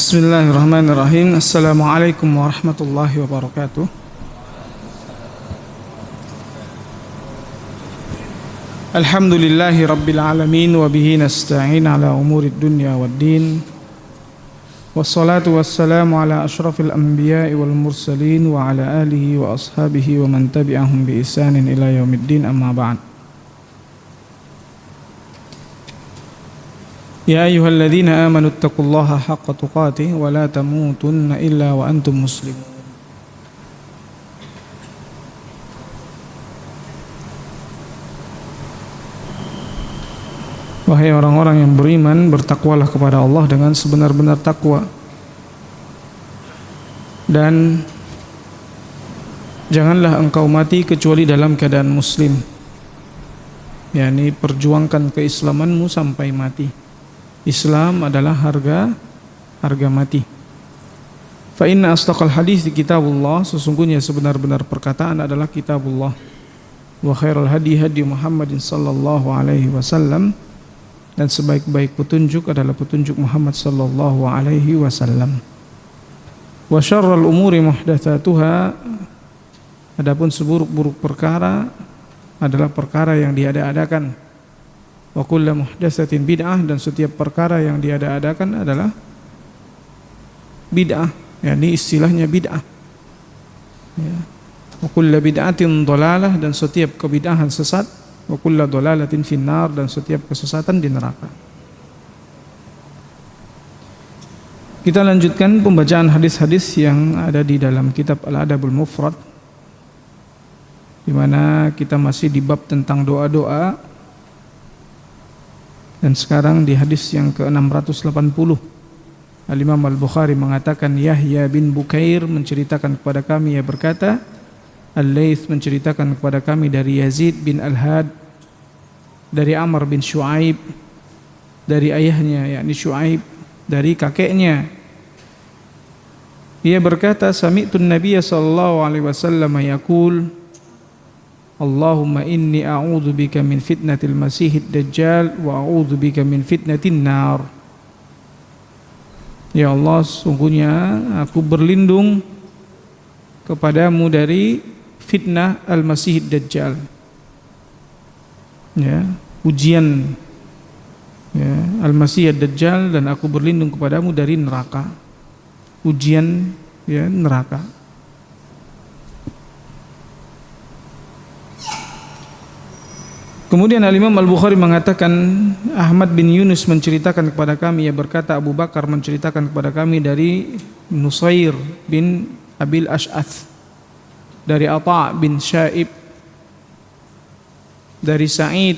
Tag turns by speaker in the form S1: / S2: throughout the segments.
S1: Bismillahirrahmanirrahim. Assalamualaikum warahmatullahi wabarakatuh. Alhamdulillahi rabbil alamin wa bihi nasta'in ala umurid dunya waddin. Wassalatu wassalamu ala ashrafil anbiya'i wal mursalin wa ala alihi wa ashabihi wa man tabi'ahum bi ihsanin ila yaumiddin, amma ba'd. Ya ayyuhalladzina amanu taqullaha haqqa tuqatih wa la tamutunna illa wa antum muslimun. Wahai orang-orang yang beriman, bertakwalah kepada Allah dengan sebenar-benar takwa, dan janganlah engkau mati kecuali dalam keadaan muslim, yakni perjuangkan keislamanmu sampai mati. Islam adalah harga mati. Fa inna asdaqal hadis di kitabullah, sesungguhnya sebenar-benar perkataan adalah kitabullah. Wa khairul hadi hadi Muhammadin sallallahu alaihi wasallam, dan sebaik-baik petunjuk adalah petunjuk Muhammad sallallahu alaihi wasallam. Wa syarrul umuri muhdatsatuha, adapun seburuk-buruk perkara adalah perkara yang diada-adakan. Wa kullu muhdatsatin bid'ah, dan setiap perkara yang diada-adakan adalah bid'ah, yakni istilahnya bid'ah. Ya. Wa kullu bid'atin dhalalah, dan setiap kebid'ahan sesat. Wa kullu dhalalatin finnar, dan setiap kesesatan di neraka. Kita lanjutkan pembacaan hadis-hadis yang ada di dalam kitab Al-Adabul Mufrad, di mana kita masih di bab tentang doa-doa. Dan sekarang di hadis yang ke-680, Al-Imam Al-Bukhari mengatakan, Yahya bin Bukair menceritakan kepada kami, ia berkata, Al-Laits menceritakan kepada kami dari Yazid bin Al-Had, dari Amr bin Shu'aib, dari ayahnya yakni Shu'aib, dari kakeknya. Ia berkata, Sami'tun Nabiyya sallallahu alaihi wasallam yaqul, Allahumma inni a'udzu bika min fitnatil masihid dajjal wa a'udzu bika min fitnatin nar. Ya Allah, sungguhnya aku berlindung kepadamu dari fitnah al-masihid dajjal. Ya, ujian ya, al-masihid dajjal, dan aku berlindung kepadamu dari neraka. Ujian ya, neraka. Kemudian Al-Imam Al-Bukhari mengatakan, Ahmad bin Yunus menceritakan kepada kami, ia berkata, Abu Bakar menceritakan kepada kami dari Nusair bin Abil Ash'ath, dari Atha bin Syaib, dari Sa'id.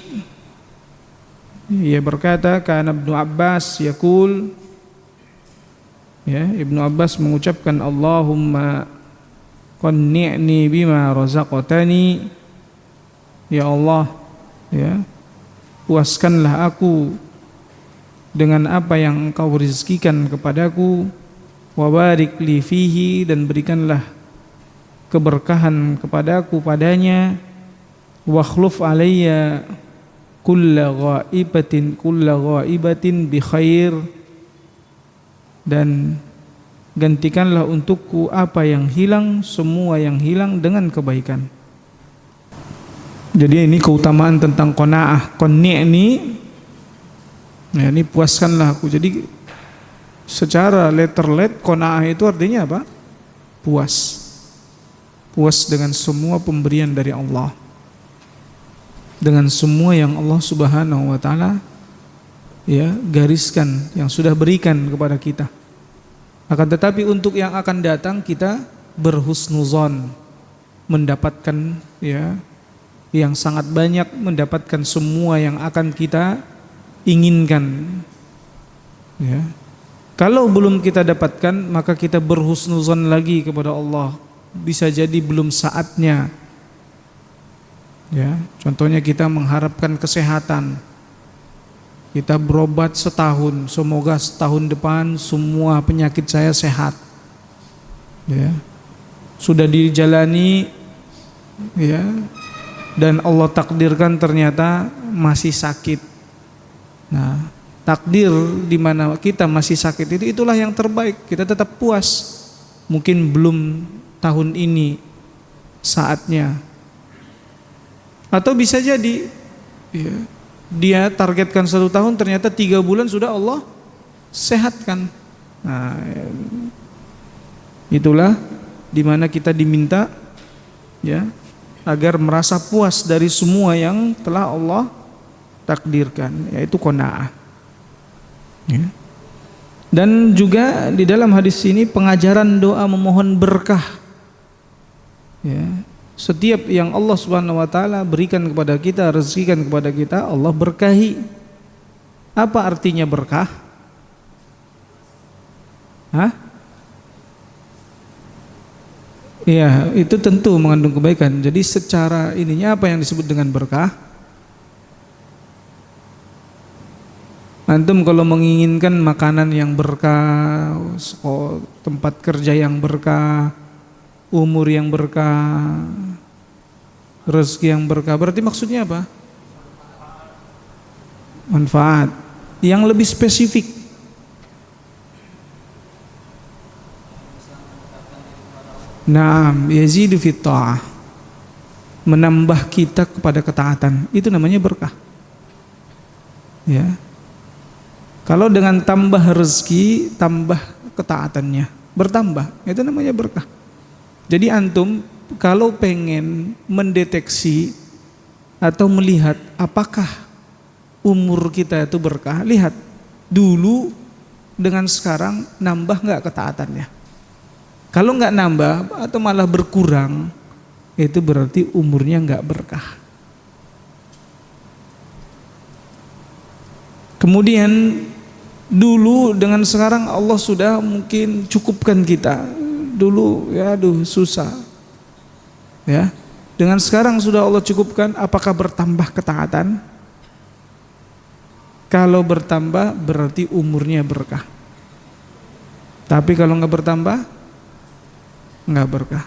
S1: Ia berkata, kana Ibnu Abbas yaqul, ya, Ibnu Abbas mengucapkan, Allahumma qanni'ni bima razaqtani, ya Allah, ya, puaskanlah aku dengan apa yang engkau rezekikan kepadaku, wa barik li fihi, dan berikanlah keberkahan kepadaku padanya, wa khluf alayya kulla ghaibatin bi khair, dan gantikanlah untukku apa yang hilang, semua yang hilang dengan kebaikan. Jadi ini keutamaan tentang qanaah. Qanni'ni, ya, ini puaskanlah aku. Jadi secara letterlet qanaah itu artinya apa? Puas. Puas dengan semua pemberian dari Allah, dengan semua yang Allah Subhanahu wa taala ya gariskan, yang sudah berikan kepada kita. Akan tetapi untuk yang akan datang kita berhusnuzon, mendapatkan ya yang sangat banyak, mendapatkan semua yang akan kita inginkan. Ya. Kalau belum kita dapatkan, maka kita berhusnuzon lagi kepada Allah. Bisa jadi belum saatnya. Ya, contohnya kita mengharapkan kesehatan. Kita berobat setahun, semoga setahun depan semua penyakit saya sehat. Ya. Sudah dijalani, ya, dan Allah takdirkan ternyata masih sakit. Nah, takdir di mana kita masih sakit itu, itulah yang terbaik. Kita tetap puas. Mungkin belum tahun ini saatnya, atau bisa jadi ya, dia targetkan 1 tahun, ternyata 3 bulan sudah Allah sehatkan. Nah, itulah dimana kita diminta ya agar merasa puas dari semua yang telah Allah takdirkan, yaitu qanaah. Ya. Dan juga di dalam hadis ini pengajaran doa memohon berkah. Ya. Setiap yang Allah Subhanahu wa taala berikan kepada kita, rezekikan kepada kita, Allah berkahi. Apa artinya berkah? Hah? Ya, itu tentu mengandung kebaikan. Jadi secara ininya apa yang disebut dengan berkah? Antum kalau menginginkan makanan yang berkah, tempat kerja yang berkah, umur yang berkah, rezeki yang berkah, berarti maksudnya apa? Manfaat yang lebih spesifik. Naam, yazidu fit ta'ah, menambah kita kepada ketaatan, itu namanya berkah. Ya. Kalau dengan tambah rezeki, tambah ketaatannya, bertambah, itu namanya berkah. Jadi antum kalau pengen mendeteksi atau melihat apakah umur kita itu berkah, lihat dulu dengan sekarang nambah nggak ketaatannya. Kalau nggak nambah atau malah berkurang, itu berarti umurnya nggak berkah. Kemudian dulu dengan sekarang Allah sudah mungkin cukupkan kita. Dulu ya aduh susah. Ya. Dengan sekarang sudah Allah cukupkan, apakah bertambah ketaatan? Kalau bertambah berarti umurnya berkah. Tapi kalau nggak bertambah, nggak berkah.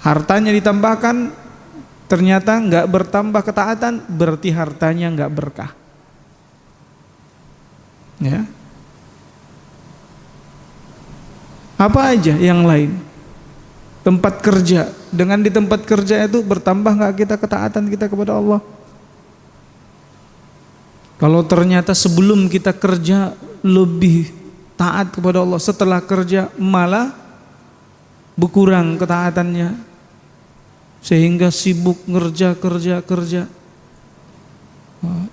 S1: Hartanya ditambahkan, ternyata nggak bertambah ketaatan, berarti hartanya nggak berkah. Ya. Apa aja yang lain? Tempat kerja, dengan di tempat kerja itu bertambah nggak kita ketaatan kita kepada Allah? Kalau ternyata sebelum kita kerja lebih taat kepada Allah, setelah kerja malah berkurang ketaatannya, sehingga sibuk kerja,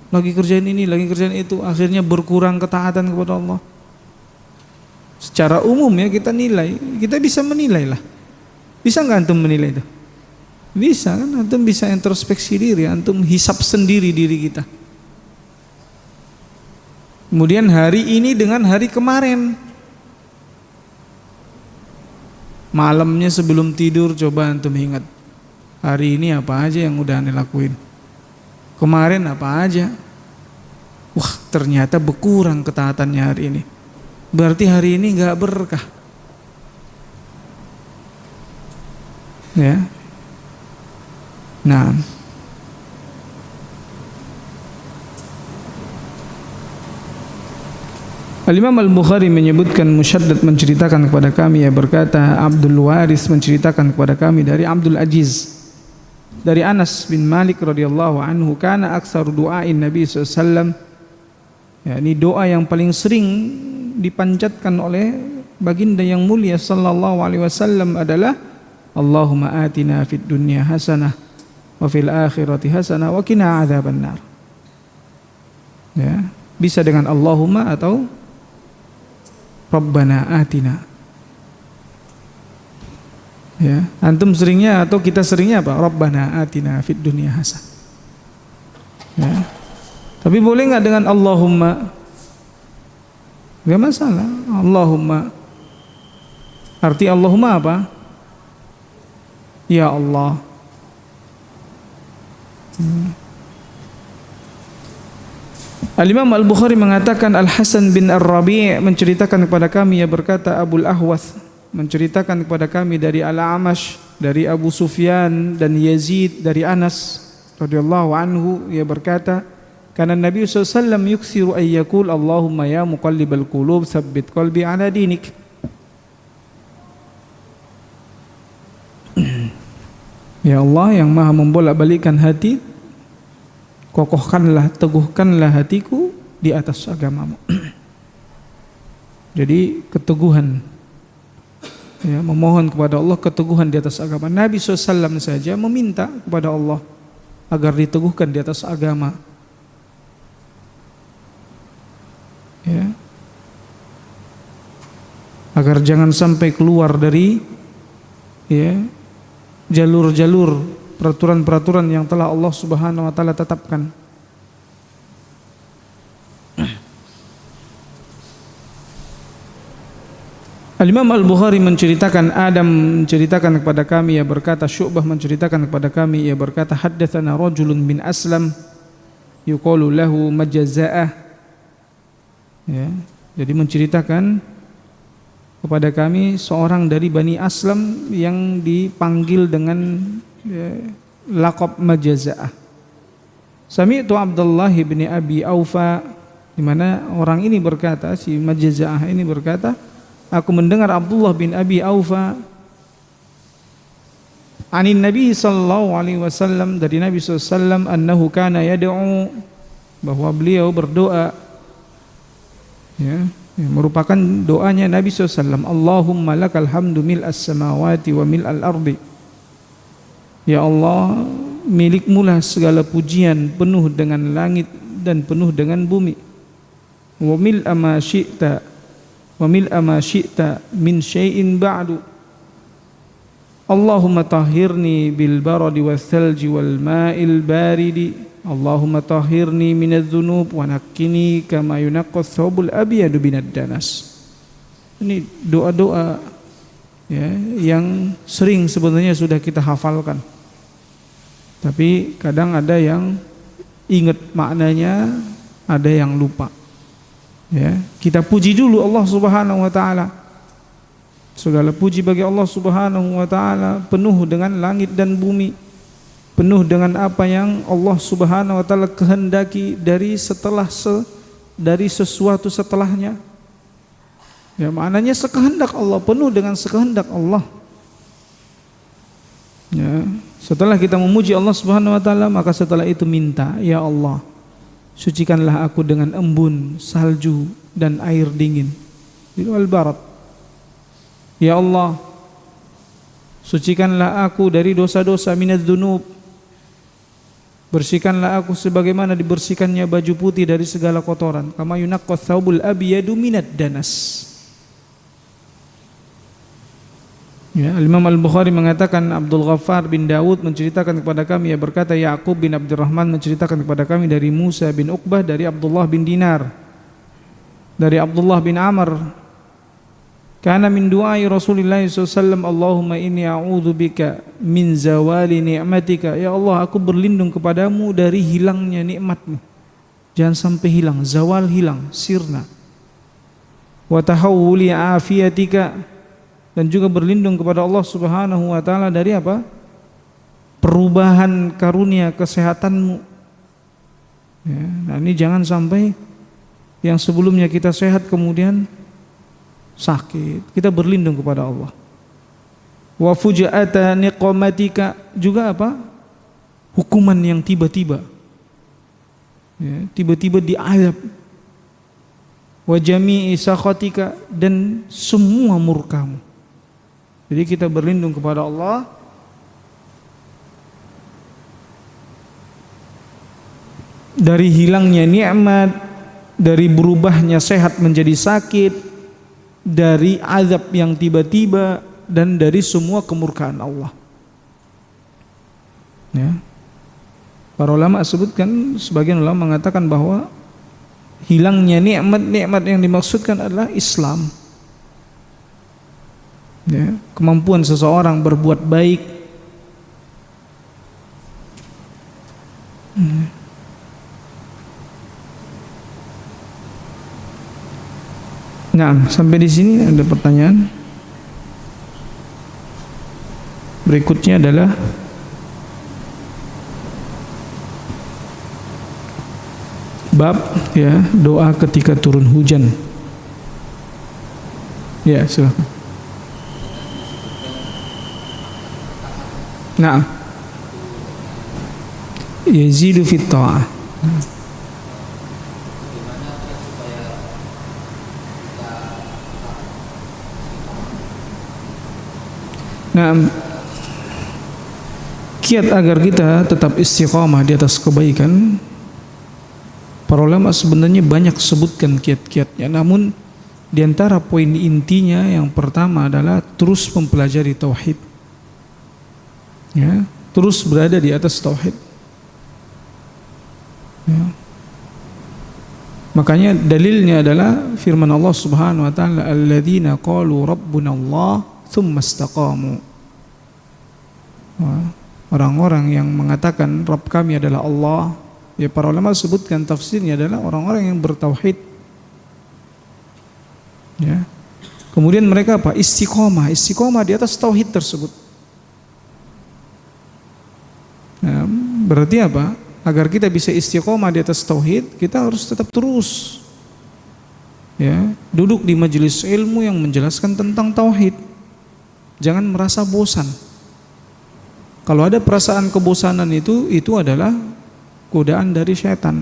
S1: lagi kerjain ini, lagi kerjain itu, akhirnya berkurang ketaatan kepada Allah. Secara umum ya kita nilai, kita bisa menilai lah. Bisa nggak antum menilai itu? Bisa kan, antum bisa introspeksi diri, antum hisap sendiri diri kita. Kemudian hari ini dengan hari kemarin, malamnya sebelum tidur coba antum ingat, hari ini apa aja yang udah aneh lakuin, kemarin apa aja. Wah ternyata berkurang ketaatannya hari ini, berarti hari ini gak berkah. Ya. Nah, Al-Imam Al-Bukhari menyebutkan, Musyaddad menceritakan kepada kami, ya berkata, Abdul Waris menceritakan kepada kami dari Abdul Aziz, dari Anas bin Malik radhiyallahu anhu, kana aktsaru du'ain Nabi sallallahu alaihi wasallam, ya, ini doa yang paling sering dipanjatkan oleh baginda yang mulia sallallahu alaihi wasallam adalah Allahumma atina fid dunya hasanah wa fil akhirati hasanah wa qina adzabannar. Ya, bisa dengan Allahumma atau Rabbana atina. Ya, antum seringnya atau kita seringnya apa? Rabbana atina fid dunya hasanah. Ya. Tapi boleh nggak dengan Allahumma? Nggak masalah. Allahumma. Arti Allahumma apa? Ya Allah. Al-Imam Al-Bukhari mengatakan, Al-Hasan bin Ar-Rabi' menceritakan kepada kami, ya berkata, Abul Ahwath menceritakan kepada kami dari Al-Amash, dari Abu Sufyan dan Yazid dari Anas radhiyallahu anhu, ia berkata, Karena Nabi SAW yuksiru ayyakul Allahumma ya muqallibal qulub tsabbit qalbi ala dinik. Ya Allah yang maha membolak-balikkan hati, kokohkanlah, teguhkanlah hatiku di atas agamamu. Jadi keteguhan, ya, memohon kepada Allah keteguhan di atas agama. Nabi SAW saja meminta kepada Allah agar diteguhkan di atas agama, ya, agar jangan sampai keluar dari, ya, jalur-jalur peraturan-peraturan yang telah Allah Subhanahu wa taala tetapkan. Al-Imam Al-Bukhari menceritakan, Adam menceritakan kepada kami, ia berkata, Syu'bah menceritakan kepada kami, ia berkata, haddatsana rajulun bin Aslam yuqalu lahu Majaza'ah. Ya, jadi menceritakan kepada kami seorang dari Bani Aslam yang dipanggil dengan, ya, laqab Majaza'ah. Sami'tu Abdullah bin Abi Aufa, di mana orang ini berkata, si Majaza'ah ini berkata, aku mendengar Abdullah bin Abi Aufa anin Nabi sallallahu alaihi wasallam, dari Nabi sallallahu alaihi wasallam, annahu kana yad'u, bahwa beliau berdoa, ya, merupakan doanya Nabi sallallahu alaihi wasallam, Allahumma lakal hamdu mil'as samawati wa mil'al ardi. Ya Allah, milikmulah segala pujian penuh dengan langit dan penuh dengan bumi. Wa mil'a ma syi'ta wa mil'a ma syi'ta min syai'in ba'du. Allahumma tahhirni bil baradi was thalji wal ma'il baridi. Allahumma tahhirni minadz dzunub wa naqqini kama yunaqqas thawbul abyadu binad danas. Ini doa-doa, ya, yang sering sebenarnya sudah kita hafalkan, tapi kadang ada yang ingat maknanya, ada yang lupa. Ya, kita puji dulu Allah Subhanahu wa taala. Segala puji bagi Allah Subhanahu wa taala, penuh dengan langit dan bumi, penuh dengan apa yang Allah Subhanahu wa taala kehendaki dari sesuatu setelahnya. Ya, maknanya sekehendak Allah, penuh dengan sekehendak Allah. Ya, setelah kita memuji Allah Subhanahu wa taala, maka setelah itu minta, ya Allah, sucikanlah aku dengan embun, salju dan air dingin. Itu al-barad. Ya Allah, sucikanlah aku dari dosa-dosa, minadz dzunub. Bersihkanlah aku sebagaimana dibersihkannya baju putih dari segala kotoran. Kama yunaqqas thawbul abyadu minad danas. Ya, Imam Al-Bukhari mengatakan, Abdul Ghaffar bin Dawud menceritakan kepada kami, ia berkata, Ya'qub bin Abdurrahman menceritakan kepada kami dari Musa bin Uqbah, dari Abdullah bin Dinar, dari Abdullah bin Amr, kana min du'ai Rasulullah SAW, Allahumma inni a'udzubika min zawali ni'matika. Ya Allah, aku berlindung kepadamu dari hilangnya nikmatmu. Jangan sampai hilang, zawal hilang, sirna. Wa tahawuli afiyatika, dan juga berlindung kepada Allah Subhanahu wa taala dari apa? Perubahan karunia kesehatanmu. Ya, nah ini jangan sampai yang sebelumnya kita sehat kemudian sakit. Kita berlindung kepada Allah. Wa fujaata niqmatika, juga apa? Hukuman yang tiba-tiba. Ya, tiba-tiba diazab. Wa jami'i sakhatika, dan semua murkamu. Jadi kita berlindung kepada Allah dari hilangnya nikmat, dari berubahnya sehat menjadi sakit, dari azab yang tiba-tiba, dan dari semua kemurkaan Allah. Ya. Para ulama sebutkan, sebagian ulama mengatakan bahwa hilangnya nikmat yang dimaksudkan adalah Islam. Ya, kemampuan seseorang berbuat baik. Nah, sampai di sini ada pertanyaan. Berikutnya adalah bab ya doa ketika turun hujan. Ya, silakan. Nah, yazidu fit ta'ah. Nah, kiat agar kita tetap istiqamah di atas kebaikan, para ulama sebenarnya banyak sebutkan kiat-kiatnya. Namun di antara poin intinya yang pertama adalah terus mempelajari tauhid. Ya, terus berada di atas tauhid. Ya. Makanya dalilnya adalah firman Allah Subhanahu wa taala, alladzina qalu rabbunallah tsumma istaqamu. Orang-orang yang mengatakan Rabb kami adalah Allah, ya para ulama sebutkan tafsirnya adalah orang-orang yang bertauhid. Ya. Kemudian mereka apa? Istiqomah di atas tauhid tersebut. Nah, berarti apa? Agar kita bisa istiqomah di atas tauhid, kita harus tetap terus ya, duduk di majelis ilmu yang menjelaskan tentang tauhid. Jangan merasa bosan. Kalau ada perasaan kebosanan itu adalah godaan dari syaitan.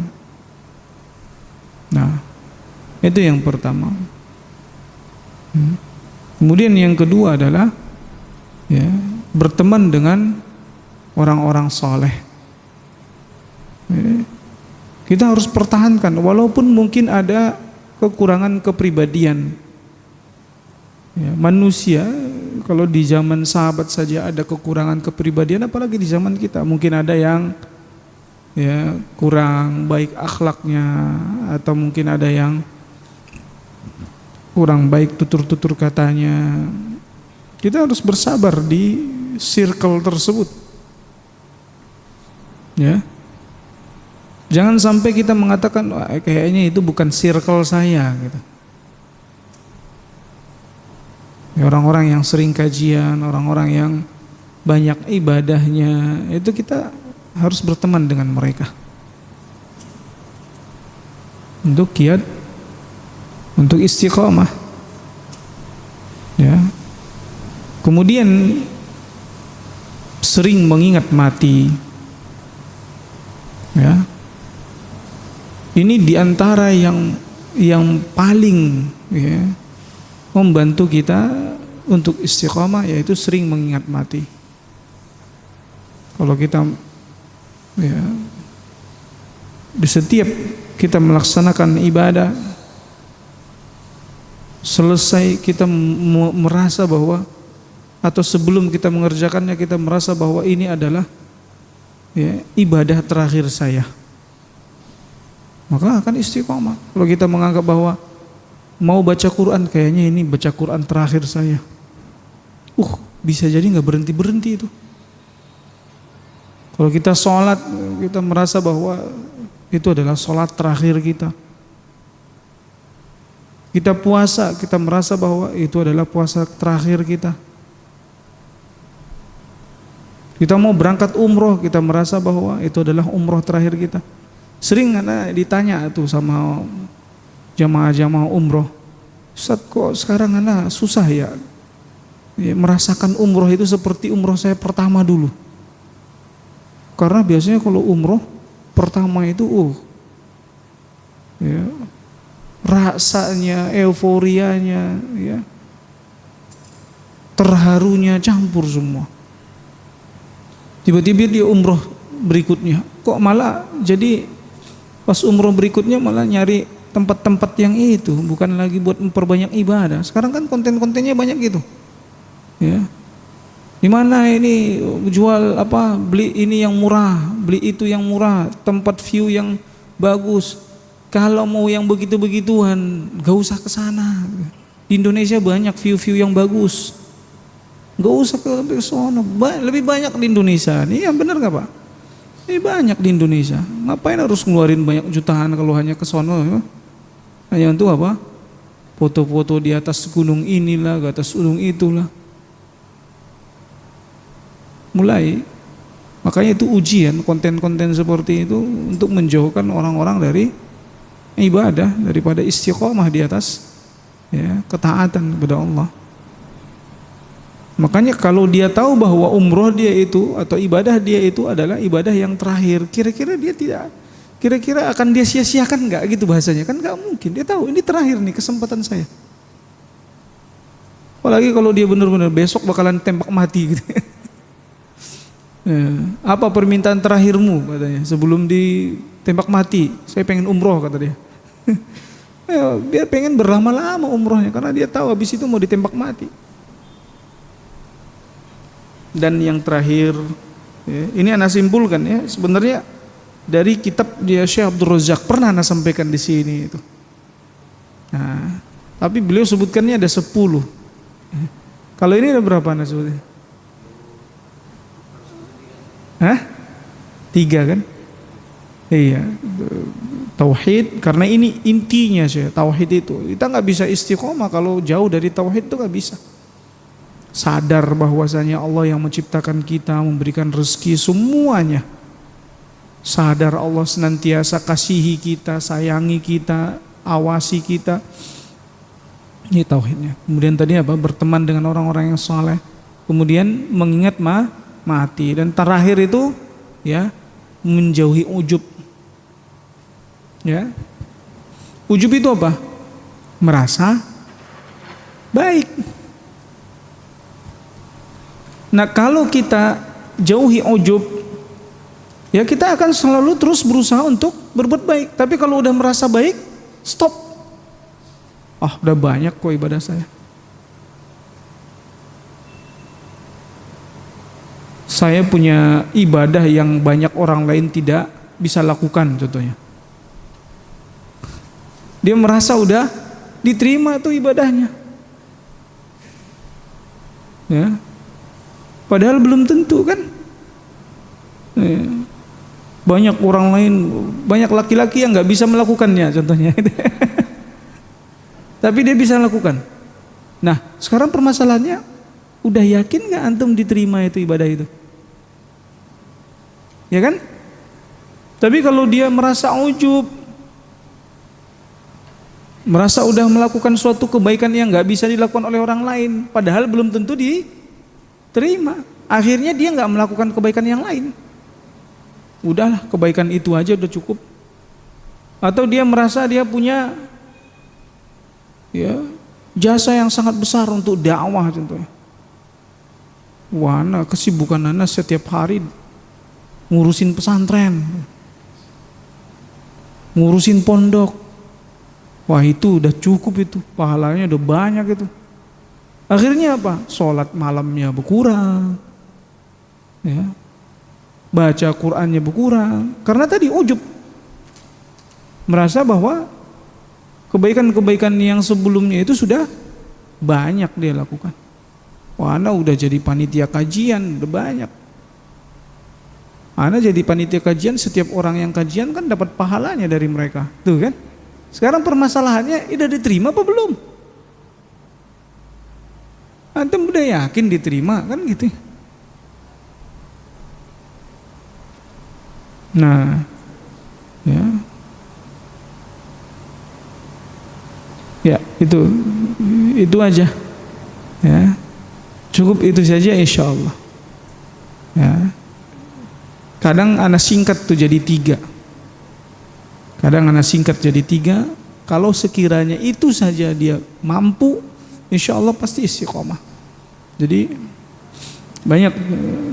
S1: Nah, itu yang pertama. Kemudian yang kedua adalah ya, berteman dengan orang-orang saleh. Kita harus pertahankan walaupun mungkin ada kekurangan kepribadian. Ya, manusia kalau di zaman sahabat saja ada kekurangan kepribadian, apalagi di zaman kita. Mungkin ada yang ya kurang baik akhlaknya, atau mungkin ada yang kurang baik tutur-tutur katanya. Kita harus bersabar di circle tersebut. Ya. Jangan sampai kita mengatakan kayaknya itu bukan circle saya gitu. Orang-orang yang sering kajian, orang-orang yang banyak ibadahnya, itu kita harus berteman dengan mereka. Untuk kiat, untuk istiqamah. Ya. Kemudian sering mengingat mati. Ya. Ini diantara yang paling ya, membantu kita untuk istiqamah, yaitu sering mengingat mati. Kalau kita ya, di setiap kita melaksanakan ibadah, selesai kita merasa bahwa, atau sebelum kita mengerjakannya kita merasa bahwa ini adalah ya, ibadah terakhir saya, maka akan istiqamah. Kalau kita menganggap bahwa mau baca Quran, kayaknya ini baca Quran terakhir saya, bisa jadi nggak berhenti itu. Kalau kita sholat, kita merasa bahwa itu adalah sholat terakhir kita. Kita puasa, kita merasa bahwa itu adalah puasa terakhir kita. Kita mau berangkat umroh, kita merasa bahwa itu adalah umroh terakhir kita. Sering ditanya tuh sama jamaah-jamaah umroh, Ustaz, kok sekarang susah ya merasakan umroh itu seperti umroh saya pertama dulu. Karena biasanya kalau umroh pertama itu ya, rasanya, euforianya ya, terharunya campur semua. Tiba-tiba dia umroh berikutnya, kok malah jadi pas umroh berikutnya malah nyari tempat-tempat yang itu, bukan lagi buat memperbanyak ibadah. Sekarang kan konten-kontennya banyak gitu. Ya. Di mana ini jual apa, beli ini yang murah, beli itu yang murah, tempat view yang bagus. Kalau mau yang begitu-begituan, gak usah ke sana. Di Indonesia banyak view-view yang bagus. Gak usah ke sana, lebih banyak di Indonesia. Ini yang benar gak Pak? Ini banyak di Indonesia. Ngapain harus ngeluarin banyak jutaan kalau hanya ke sana? Ya? Hanya untuk apa? Foto-foto di atas gunung inilah, di atas gunung itulah. Mulai, makanya itu ujian konten-konten seperti itu untuk menjauhkan orang-orang dari ibadah daripada istiqomah di atas ya ketaatan kepada Allah. Makanya kalau dia tahu bahwa umroh dia itu atau ibadah dia itu adalah ibadah yang terakhir, kira-kira akan dia sia-siakan nggak gitu bahasanya? Kan nggak mungkin. Dia tahu ini terakhir nih kesempatan saya. Apalagi kalau dia benar-benar besok bakalan tembak mati gitu. Apa permintaan terakhirmu katanya sebelum ditembak mati? Saya pengen umroh kata dia. Dia pengen berlama-lama umrohnya karena dia tahu habis itu mau ditembak mati. Dan yang terakhir, ya, ini ana simpulkan ya sebenarnya dari kitab dia Syekh Abdul Razak pernah ana sampaikan di sini itu. Nah, tapi beliau sebutkannya ada 10. Kalau ini ada berapa ana sebutnya? Hah? 3 kan? Iya. Tauhid, karena ini intinya sih tauhid itu. Kita nggak bisa istiqomah kalau jauh dari tauhid itu nggak bisa. Sadar bahwasanya Allah yang menciptakan kita, memberikan rezeki semuanya. Sadar Allah senantiasa kasihi kita, sayangi kita, awasi kita. Ini tauhidnya. Kemudian tadi apa? Berteman dengan orang-orang yang saleh. Kemudian mengingat mati, dan terakhir itu ya menjauhi ujub. Ya. Ujub itu apa? Merasa baik. Nah, kalau kita jauhi ujub, ya kita akan selalu terus berusaha untuk berbuat baik. Tapi kalau udah merasa baik, stop. Udah banyak kok ibadah saya. Saya punya ibadah yang banyak orang lain tidak bisa lakukan, contohnya. Dia merasa udah diterima tuh ibadahnya. Ya. Padahal belum tentu kan. Ya. Banyak orang lain, banyak laki-laki yang nggak bisa melakukannya, contohnya. Tapi dia bisa lakukan. Nah, sekarang permasalahannya, udah yakin nggak antum diterima itu ibadah itu? Ya kan? Tapi kalau dia merasa ujub, merasa udah melakukan suatu kebaikan yang nggak bisa dilakukan oleh orang lain, padahal belum tentu diterima. Akhirnya dia nggak melakukan kebaikan yang lain. Udahlah, kebaikan itu aja udah cukup. Atau dia merasa dia punya ya jasa yang sangat besar untuk dakwah, contohnya. Wah, kesibukan ana setiap hari ngurusin pesantren, ngurusin pondok. Wah, itu udah cukup, itu pahalanya udah banyak itu. Akhirnya apa? Sholat malamnya berkurang, ya, baca Qur'annya berkurang, karena tadi ujub, merasa bahwa kebaikan-kebaikan yang sebelumnya itu sudah banyak dia lakukan. Wah, ana udah jadi panitia kajian, udah banyak. Ana jadi panitia kajian, setiap orang yang kajian kan dapat pahalanya dari mereka, tuh kan? Sekarang permasalahannya, udah diterima apa belum? Antum udah yakin diterima kan gitu? Nah, ya, ya itu aja, ya, cukup itu saja insya Allah. Ya. Kadang anak singkat tuh jadi 3. Kadang anak singkat jadi 3. Kalau sekiranya itu saja dia mampu, insya Allah pasti istiqomah. Jadi banyak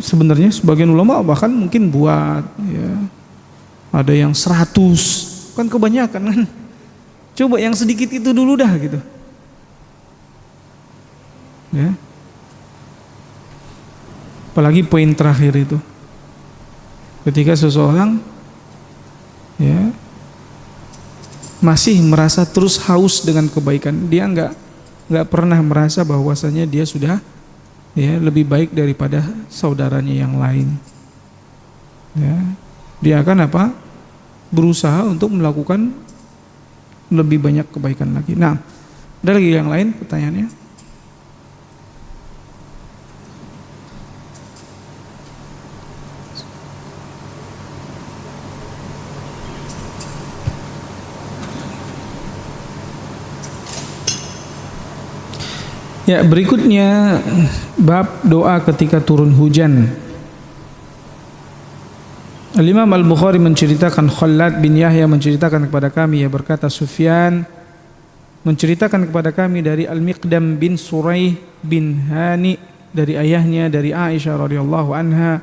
S1: sebenarnya sebagian ulama bahkan mungkin buat ya, ada yang 100, kan kebanyakan kan. Coba yang sedikit itu dulu dah gitu. Ya. Apalagi poin terakhir itu. Ketika seseorang ya masih merasa terus haus dengan kebaikan, dia nggak pernah merasa bahwasanya dia sudah ya lebih baik daripada saudaranya yang lain. Ya, dia akan apa? Berusaha untuk melakukan lebih banyak kebaikan lagi. Nah, ada lagi yang lain pertanyaannya? Ya, berikutnya bab doa ketika turun hujan. Al-Imam Al-Bukhari menceritakan, Khalad bin Yahya menceritakan kepada kami, ya berkata, Sufyan menceritakan kepada kami dari Al-Miqdam bin Suraih bin Hani dari ayahnya dari Aisyah radhiyallahu anha,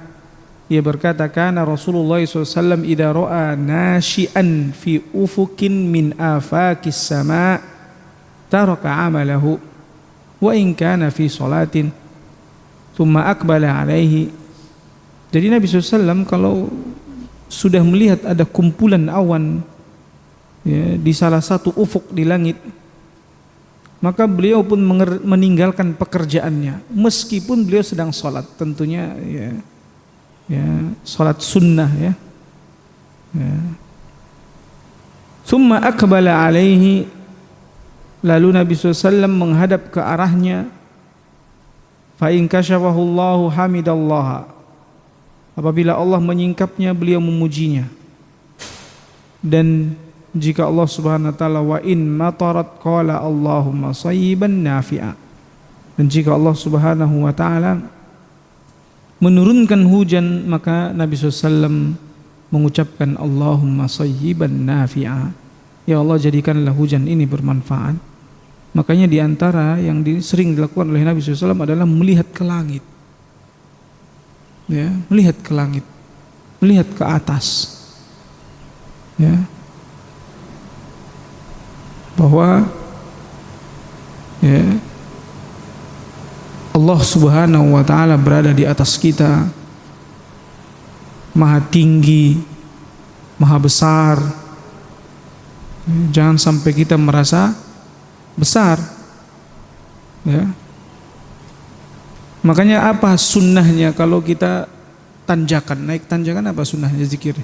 S1: ia berkata, kana Rasulullah SAW idza ra'a nashi'an fi ufukin min afakis sama' taraka amalahu wa in kana fi salatin thumma aqbala alaihi. Jadi Nabi SAW kalau sudah melihat ada kumpulan awan, ya, di salah satu ufuk di langit, maka beliau pun meninggalkan pekerjaannya meskipun beliau sedang sholat, tentunya ya sholat sunnah, ya. Thumma aqbala alaihi, lalu Nabi SAW menghadap ke arahnya. Fa in kashafahu Allahu hamidallah, apabila Allah menyingkapnya beliau memujinya. Dan jika Allah Subhanahu wa taala wa in matarat qala Allahumma sayyiban nafi'a, dan jika Allah Subhanahu wa taala menurunkan hujan, maka Nabi SAW mengucapkan Allahumma sayyiban nafi'a, ya Allah jadikanlah hujan ini bermanfaat. Makanya di antara yang sering dilakukan oleh Nabi SAW adalah melihat ke langit, ya, melihat ke langit, melihat ke atas, ya, bahwa ya Allah Subhanahu wa taala berada di atas kita, maha tinggi, maha besar. Jangan sampai kita merasa besar, ya. Makanya apa sunnahnya kalau kita tanjakan, naik tanjakan, apa sunnahnya zikir?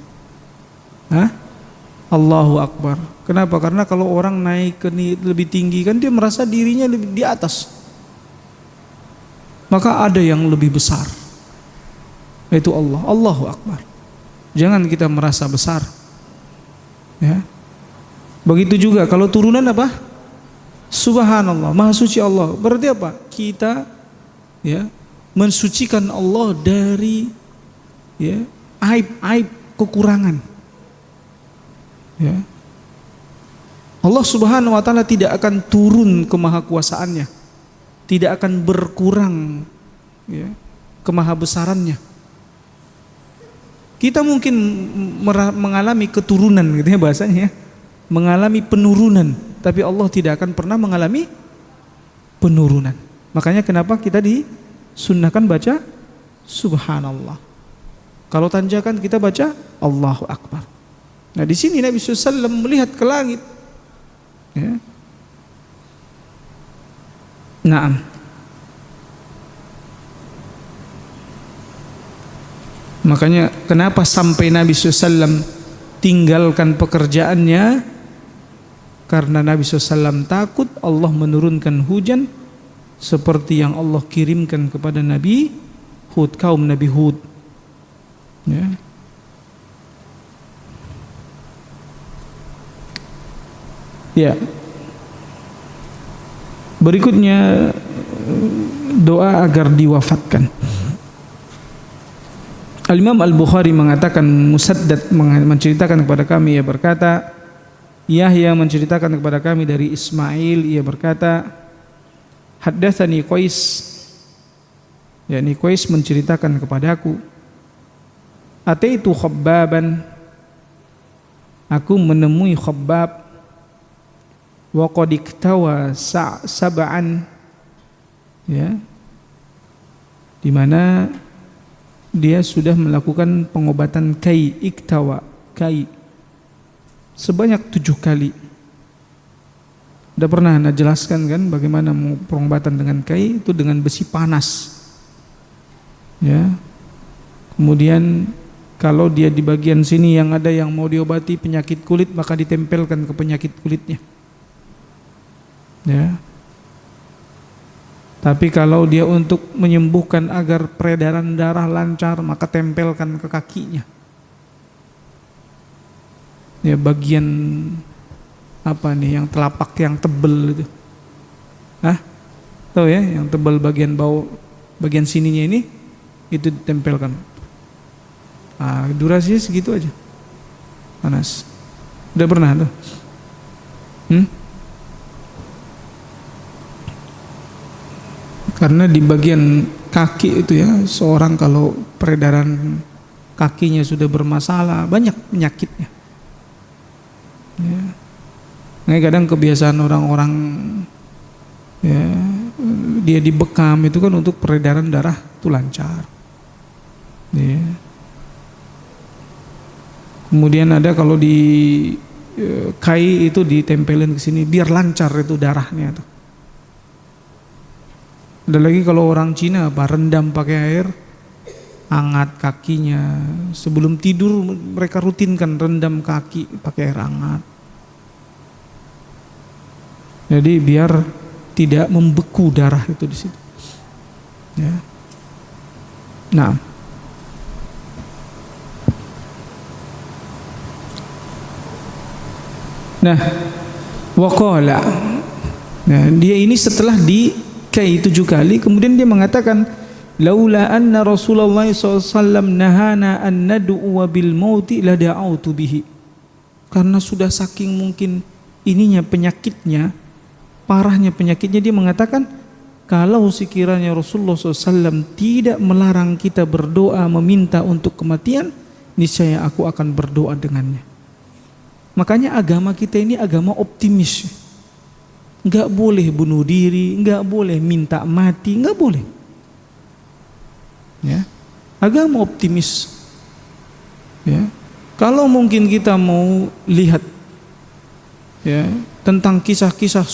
S1: Allahu Akbar. Kenapa? Karena kalau orang naik ke lebih tinggi kan dia merasa dirinya lebih di atas. Maka ada yang lebih besar, yaitu Allah. Allahu Akbar. Jangan kita merasa besar, ya. Begitu juga kalau turunan apa? Subhanallah, maha suci Allah. Berarti apa? Kita, ya, mensucikan Allah dari, ya, aib-aib, kekurangan, ya. Allah Subhanahu wa taala tidak akan turun ke mahakuasaannya, tidak akan berkurang, ya, kemahabesarannya. Kita mungkin mengalami keturunan, gitu ya bahasanya, ya, mengalami penurunan, tapi Allah tidak akan pernah mengalami penurunan. Makanya kenapa kita disunnahkan baca Subhanallah. Kalau tanjakan kita baca Allahu Akbar. Nah di sini Nabi SAW melihat ke langit, ya. Naam. Makanya kenapa sampai Nabi SAW tinggalkan pekerjaannya? Karena Nabi SAW takut Allah menurunkan hujan seperti yang Allah kirimkan kepada Nabi Hud, kaum Nabi Hud, ya. Ya. Berikutnya doa agar diwafatkan. Al-Imam Al-Bukhari mengatakan, Musaddad menceritakan kepada kami, ia berkata, Yahya menceritakan kepada kami dari Ismail, ia berkata, haddatsani Qais, yakni Qais menceritakan kepadaku, ataitu Khabbaban, aku menemui Khabbab, wa qad iktawa sab'an, ya, di mana dia sudah melakukan pengobatan iktawa sebanyak 7 kali. Udah pernah Anda jelaskan kan bagaimana pengobatan dengan itu dengan besi panas, ya. Kemudian kalau dia di bagian sini yang ada yang mau diobati penyakit kulit, maka ditempelkan ke penyakit kulitnya, ya. Tapi kalau dia untuk menyembuhkan agar peredaran darah lancar, maka tempelkan ke kakinya, ya, bagian apa nih yang telapak yang tebel itu, tahu ya, yang tebal bagian bawah, bagian sininya ini itu ditempelkan. Durasinya segitu aja. Panas. Udah pernah tuh? Karena di bagian kaki itu ya, seorang kalau peredaran kakinya sudah bermasalah, banyak penyakitnya. Ya. Nah, kadang kebiasaan orang-orang ya, dia dibekam itu kan untuk peredaran darah itu lancar. Ya. Kemudian ada kalau di kai itu ditempelin ke sini biar lancar itu darahnya tuh. Ada lagi kalau orang Cina rendam pakai air hangat kakinya. Sebelum tidur mereka rutinkan rendam kaki pakai air hangat. Jadi biar tidak membeku darah itu di situ. Ya. Nah, waqala. Nah, dia ini setelah dikai 7 kali, kemudian dia mengatakan, laula anna Rasulullah SAW nahana an nad'u bil mauti la da'autu bihi. Karena sudah saking mungkin ininya penyakitnya, parahnya penyakitnya, dia mengatakan, kalau sekiranya Rasulullah SAW tidak melarang kita berdoa meminta untuk kematian, niscaya aku akan berdoa dengannya. Makanya agama kita ini agama optimis. Enggak boleh bunuh diri, enggak boleh minta mati, enggak boleh. Ya. Agama optimis. Ya. Kalau mungkin kita mau lihat ya, tentang kisah-kisah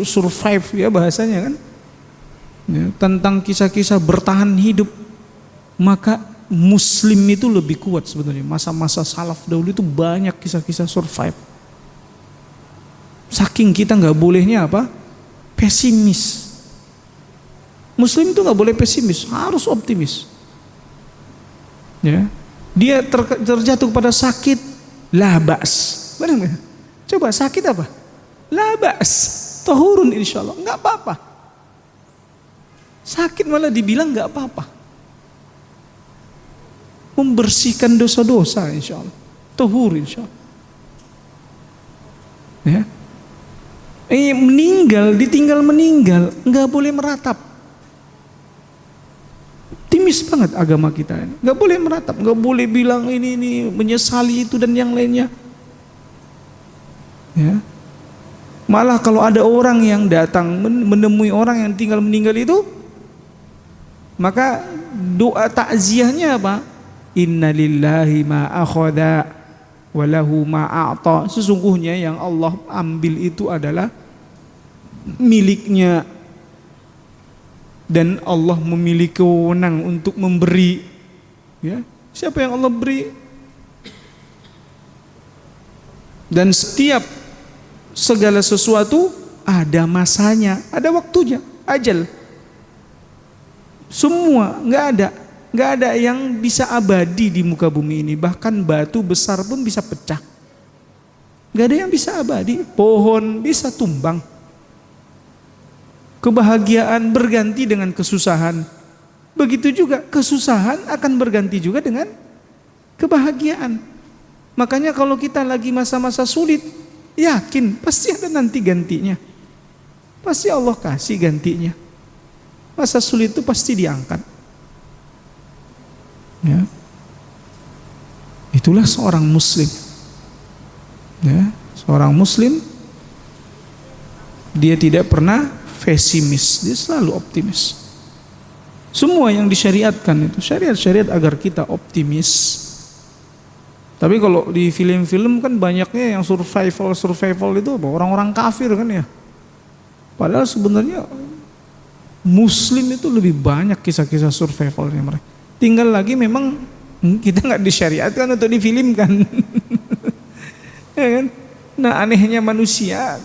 S1: survive ya bahasanya kan. Ya, tentang kisah-kisah bertahan hidup, maka Muslim itu lebih kuat sebenarnya. Masa-masa salaf dahulu itu banyak kisah-kisah survive. Saking kita nggak bolehnya apa? Pesimis. Muslim itu nggak boleh pesimis, harus optimis. Ya, dia terjatuh pada sakit, labas. Benar nggak? Coba sakit apa? Labas, tahurun insyaallah, nggak apa-apa. Sakit malah dibilang nggak apa-apa. Membersihkan dosa-dosa insyaallah, tahur insyaallah. Ya. Ditinggal meninggal, nggak boleh meratap. Optimis banget agama kita ini, nggak boleh meratap, nggak boleh bilang ini menyesali itu dan yang lainnya. Ya. Malah kalau ada orang yang datang menemui orang yang tinggal meninggal itu, maka doa takziahnya apa? Inna lillahi ma akhadha wa lahu ma a'ta. Sesungguhnya yang Allah ambil itu adalah miliknya, dan Allah memiliki wewenang untuk memberi. Ya, siapa yang Allah beri? Dan setiap segala sesuatu ada masanya, ada waktunya, ajal. Semua nggak ada yang bisa abadi di muka bumi ini. Bahkan batu besar pun bisa pecah. Nggak ada yang bisa abadi. Pohon bisa tumbang. Kebahagiaan berganti dengan kesusahan. Begitu juga kesusahan akan berganti juga dengan kebahagiaan. Makanya kalau kita lagi masa-masa sulit, yakin pasti ada nanti gantinya. Pasti Allah kasih gantinya. Masa sulit itu pasti diangkat. Ya. Itulah seorang muslim. Ya, seorang muslim dia tidak pernah pesimis, dia selalu optimis. Semua yang disyariatkan itu syariat-syariat agar kita optimis. Tapi kalau di film-film kan banyaknya yang survival itu orang-orang kafir kan ya. Padahal sebenarnya muslim itu lebih banyak kisah-kisah survivalnya mereka. Tinggal lagi memang kita nggak disyariatkan untuk difilmkan. Ya kan? Nah, anehnya manusia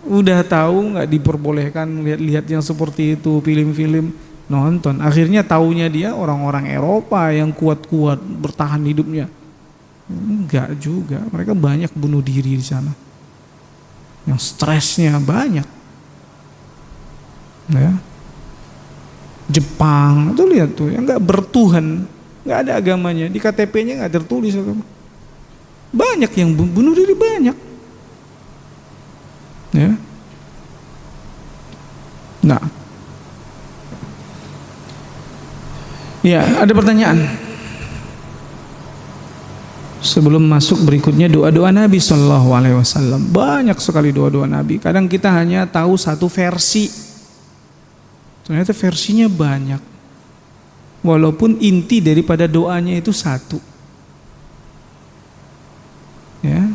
S1: udah tahu nggak diperbolehkan lihat-lihat yang seperti itu, film-film, nonton. Akhirnya taunya dia orang-orang Eropa yang kuat-kuat bertahan hidupnya. Enggak juga, mereka banyak bunuh diri di sana. Yang stresnya banyak. Ya. Jepang itu lihat tuh yang nggak bertuhan, nggak ada agamanya, di KTP-nya nggak tertulis agama. Banyak yang bunuh diri, banyak. Ya. Nah, ya ada pertanyaan. Sebelum masuk berikutnya doa-doa Nabi Shallallahu Alaihi Wasallam, banyak sekali doa-doa Nabi. Kadang kita hanya tahu satu versi, ternyata versinya banyak. Walaupun inti daripada doanya itu satu. Ya.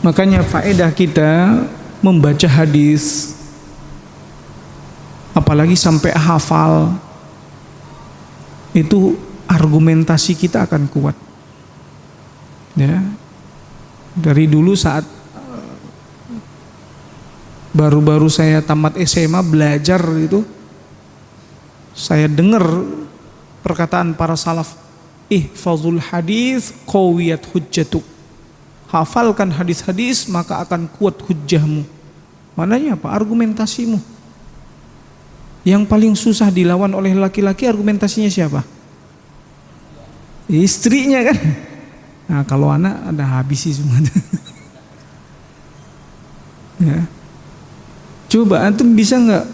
S1: Makanya faedah kita membaca hadis, apalagi sampai hafal, itu argumentasi kita akan kuat. Ya. Dari dulu saat baru-baru saya tamat SMA belajar itu, saya dengar perkataan para salaf, ihfazul hadis qawiyat hujjatuk. Hafalkan hadis-hadis maka akan kuat hujjahmu. Mananya apa? Argumentasimu. Yang paling susah dilawan oleh laki-laki argumentasinya siapa? Istrinya kan. Nah kalau anak ada habis sih semua. Ya. Coba antum bisa nggak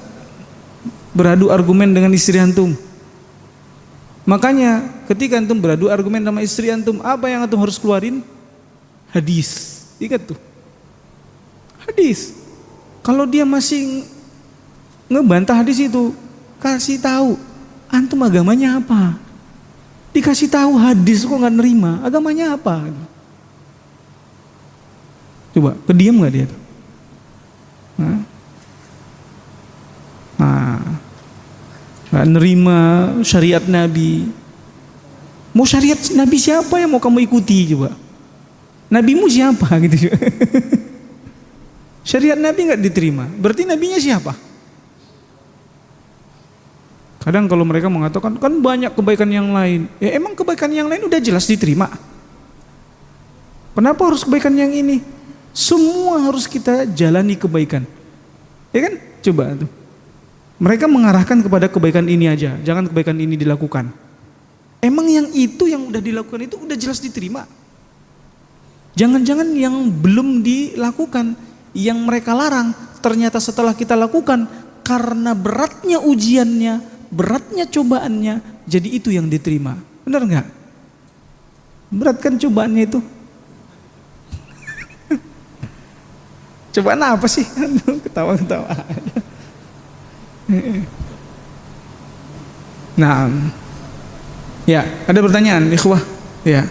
S1: beradu argumen dengan istri antum? Makanya ketika antum beradu argumen sama istri antum, apa yang antum harus keluarin? Hadis. Ingat tuh. Hadis. Kalau dia masih ngebantah hadis itu, kasih tahu antum agamanya apa. Dikasih tahu hadis kok nggak nerima, agamanya apa? Coba, kediam nggak dia? Nah, nggak nerima syariat Nabi. Mau syariat Nabi siapa yang mau kamu ikuti coba? Nabimu siapa gitu? Syariat Nabi nggak diterima, berarti nabinya siapa? Kadang kalau mereka mengatakan kan banyak kebaikan yang lain, ya emang kebaikan yang lain udah jelas diterima. Kenapa harus kebaikan yang ini? Semua harus kita jalani kebaikan, ya kan? Coba tuh. Mereka mengarahkan kepada kebaikan ini aja, jangan kebaikan ini dilakukan. Emang yang itu yang udah dilakukan itu udah jelas diterima. Jangan-jangan yang belum dilakukan, yang mereka larang, ternyata setelah kita lakukan, karena beratnya ujiannya, beratnya cobaannya, jadi itu yang diterima. Benar nggak? Berat kan cobaannya itu? Cobaan apa sih? Ketawa-ketawa. Nah, ya ada pertanyaan, ikhwah. Ya.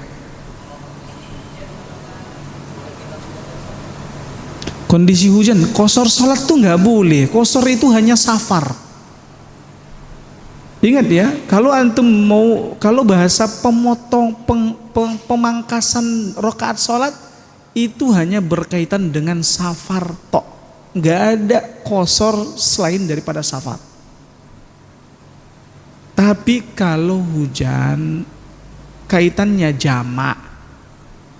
S1: Kondisi hujan, qashar sholat tuh nggak boleh. Qashar itu hanya safar. Ingat ya, kalau antum mau, kalau bahasa pemangkasan rakaat sholat itu hanya berkaitan dengan safar tok. Nggak ada qashar selain daripada safar. Tapi kalau hujan kaitannya jamak.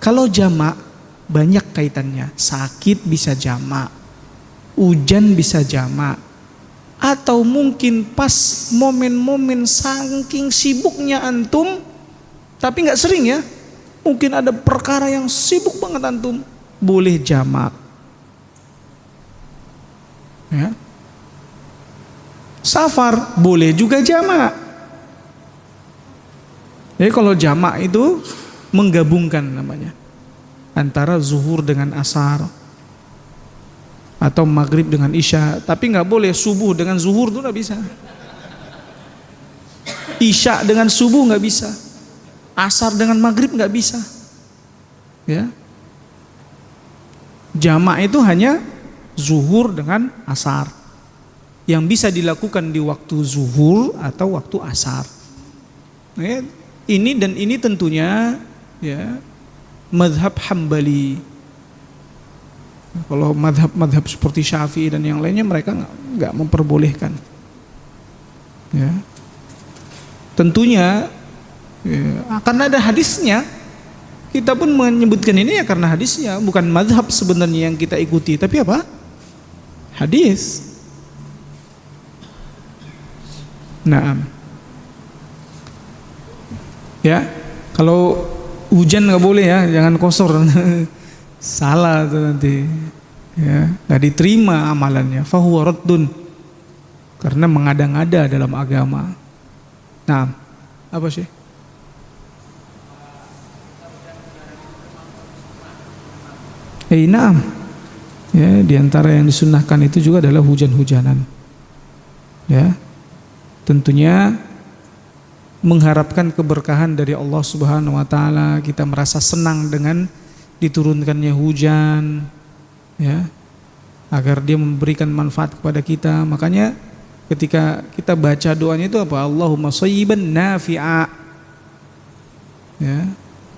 S1: Kalau jamak banyak kaitannya, sakit bisa jamak, hujan bisa jamak, atau mungkin pas momen-momen saking sibuknya antum, tapi nggak sering ya, mungkin ada perkara yang sibuk banget antum, boleh jamak. Ya. Safar boleh juga jamak. Jadi kalau jamak itu menggabungkan namanya. Antara zuhur dengan asar atau maghrib dengan isya, tapi nggak boleh subuh dengan zuhur tuh nggak bisa, isya dengan subuh nggak bisa, asar dengan maghrib nggak bisa. Ya, jamak itu hanya zuhur dengan asar yang bisa dilakukan di waktu zuhur atau waktu asar. Nah, ini dan ini tentunya ya madhab Hambali. Kalau madhab seperti Syafi'i dan yang lainnya mereka nggak memperbolehkan. Ya. Tentunya ya, akan ada hadisnya. Kita pun menyebutkan ini ya karena hadisnya, bukan mazhab sebenarnya yang kita ikuti, tapi apa? Hadis. Naam. Ya, kalau hujan nggak boleh ya, jangan kosor. Salah tuh nanti. Ya, nggak diterima amalannya. Fahuwa raddun. Karena mengada-ngada dalam agama. Nah, apa sih? Naam. Ya, di antara yang disunnahkan itu juga adalah hujan-hujanan. Ya. Tentunya mengharapkan keberkahan dari Allah Subhanahu wa taala, kita merasa senang dengan diturunkannya hujan, ya. Agar dia memberikan manfaat kepada kita. Makanya ketika kita baca doanya itu apa? Allahumma shayyiban nafi'a. Ya.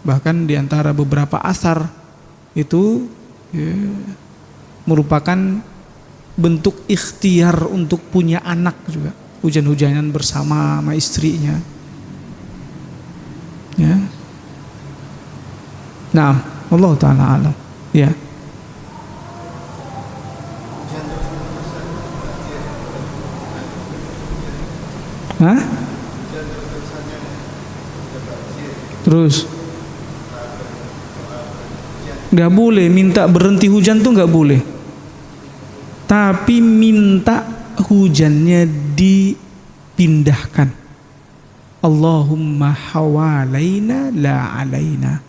S1: Bahkan di antara beberapa asar itu ya, merupakan bentuk ikhtiar untuk punya anak juga, hujan-hujanan bersama sama istrinya. Ya. Nah, Allah taala alam. Ya. Hah? Terus nggak boleh minta berhenti hujan tuh nggak boleh, tapi minta hujannya dipindahkan. Allahumma hawalaina la alaina.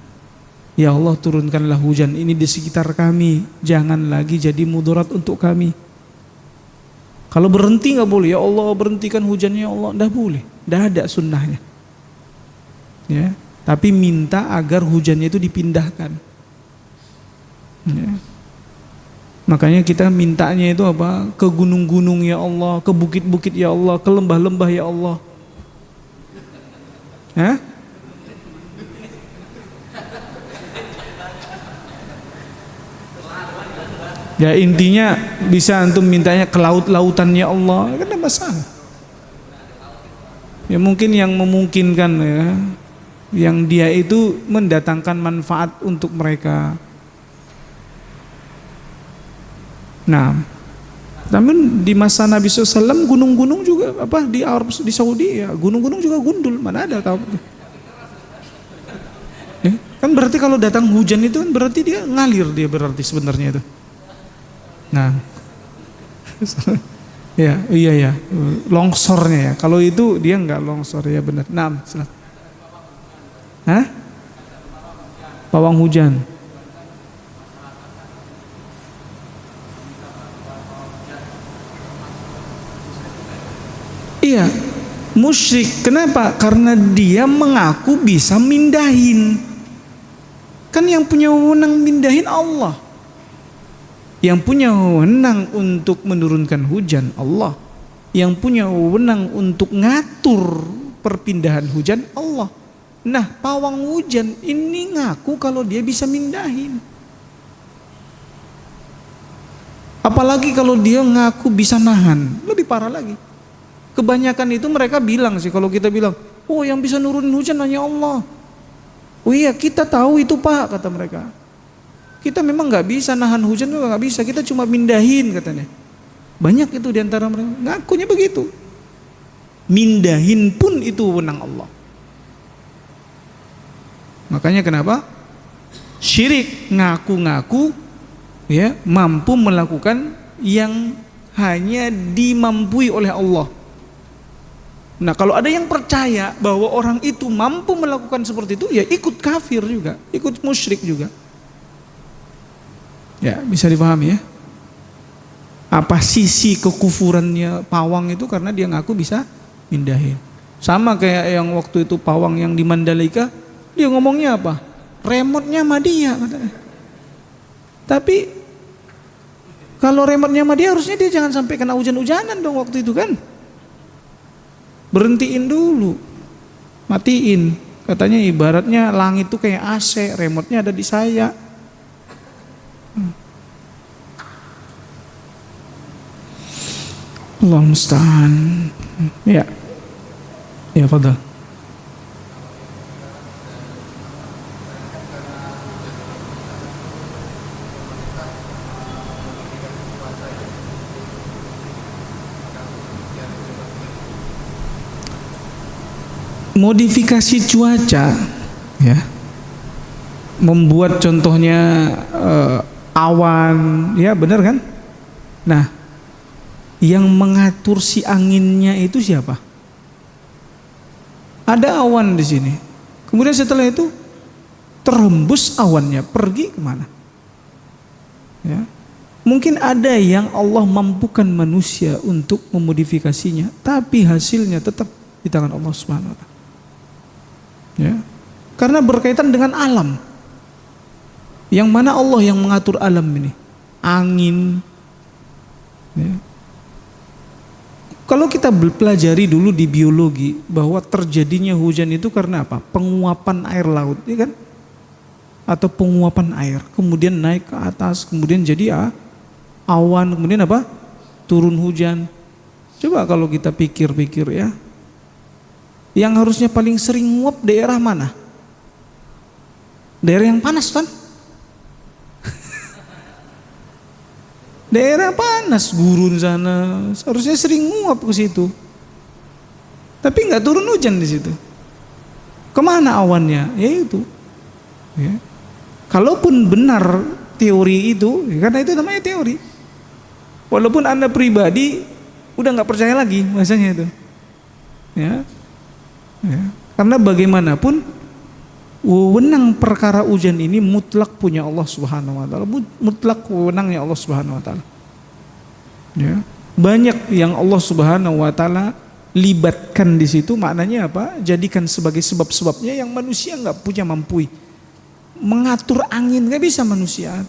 S1: Ya Allah, turunkanlah hujan ini di sekitar kami, jangan lagi jadi mudarat untuk kami. Kalau berhenti nggak boleh, ya Allah berhentikan hujannya, ya Allah, nggak boleh, nggak ada sunnahnya. Ya, tapi minta agar hujannya itu dipindahkan. Ya. Makanya kita mintanya itu apa? Ke gunung-gunung ya Allah, ke bukit-bukit ya Allah, ke lembah-lembah ya Allah. Hah? Ya intinya bisa antum mintanya ke laut-lautan ya Allah, kan ada masalah. Ya mungkin yang memungkinkan ya, yang dia itu mendatangkan manfaat untuk mereka. Nah, namun di masa Nabi SAW gunung-gunung juga apa di Arab, di Saudi ya gunung-gunung juga gundul, mana ada tahu? Kan berarti kalau datang hujan itu kan berarti dia ngalir, dia berarti sebenarnya itu. Nah, iya longsornya ya. Kalau itu dia nggak longsor ya benar. Nah, hah? Pawang hujan. Iya, musyrik. Kenapa? Karena dia mengaku bisa mindahin. Kan yang punya wewenang mindahin Allah. Yang punya wewenang untuk menurunkan hujan Allah. Yang punya wewenang untuk ngatur perpindahan hujan Allah. Nah, pawang hujan ini ngaku kalau dia bisa mindahin. Apalagi kalau dia ngaku bisa nahan, lebih parah lagi. Kebanyakan itu mereka bilang sih, kalau kita bilang, oh yang bisa nurunin hujan hanya Allah. Oh iya, kita tahu itu Pak, kata mereka. Kita memang nggak bisa nahan hujan, juga nggak bisa. Kita cuma mindahin katanya. Banyak itu diantara mereka ngakunya begitu. Mindahin pun itu wewenang Allah. Makanya kenapa syirik ngaku-ngaku ya mampu melakukan yang hanya dimampui oleh Allah. Nah, kalau ada yang percaya bahwa orang itu mampu melakukan seperti itu, ya ikut kafir juga, ikut musyrik juga. Ya, bisa dipahami ya. Apa sisi kekufurannya pawang itu karena dia ngaku bisa mindahin. Sama kayak yang waktu itu pawang yang di Mandalika, dia ngomongnya apa? Remote-nya sama dia katanya. Tapi kalau remote-nya sama dia harusnya dia jangan sampai kena hujan-hujanan dong waktu itu kan. Berhentiin dulu, matiin. Katanya ibaratnya langit itu kayak AC, remote-nya ada di saya. Allah musta'an. Ya, fadal. modifikasi cuaca, ya, membuat contohnya awan, ya benar kan? Nah, yang mengatur si anginnya itu siapa? Ada awan di sini. Kemudian setelah itu terhembus awannya, pergi kemana? Ya. Mungkin ada yang Allah mampukan manusia untuk memodifikasinya, tapi hasilnya tetap di tangan Allah Subhanahu wa taala. Ya. Karena berkaitan dengan alam. Yang mana Allah yang mengatur alam ini? Angin. Ya. Kalau kita pelajari dulu di biologi bahwa terjadinya hujan itu karena apa? Penguapan air laut, ya kan? Atau penguapan air, kemudian naik ke atas, kemudian jadi awan, kemudian apa? Turun hujan. Coba kalau kita pikir-pikir ya, yang harusnya paling sering nguap daerah mana? Daerah yang panas kan? Daerah panas, gurun sana, seharusnya sering nguap ke situ. Tapi nggak turun hujan di situ. Kemana awannya? Ya itu. Ya. Kalaupun benar teori itu, ya karena itu namanya teori. Walaupun Anda pribadi udah nggak percaya lagi bahasanya itu. Ya. Ya. Karena bagaimanapun wewenang perkara hujan ini mutlak punya Allah Subhanahu wa taala, mutlak wewenangnya Allah Subhanahu wa taala. Ya. Banyak yang Allah Subhanahu wa taala libatkan di situ, maknanya apa? Jadikan sebagai sebab-sebabnya yang manusia nggak punya mampu. Mengatur angin nggak bisa manusia.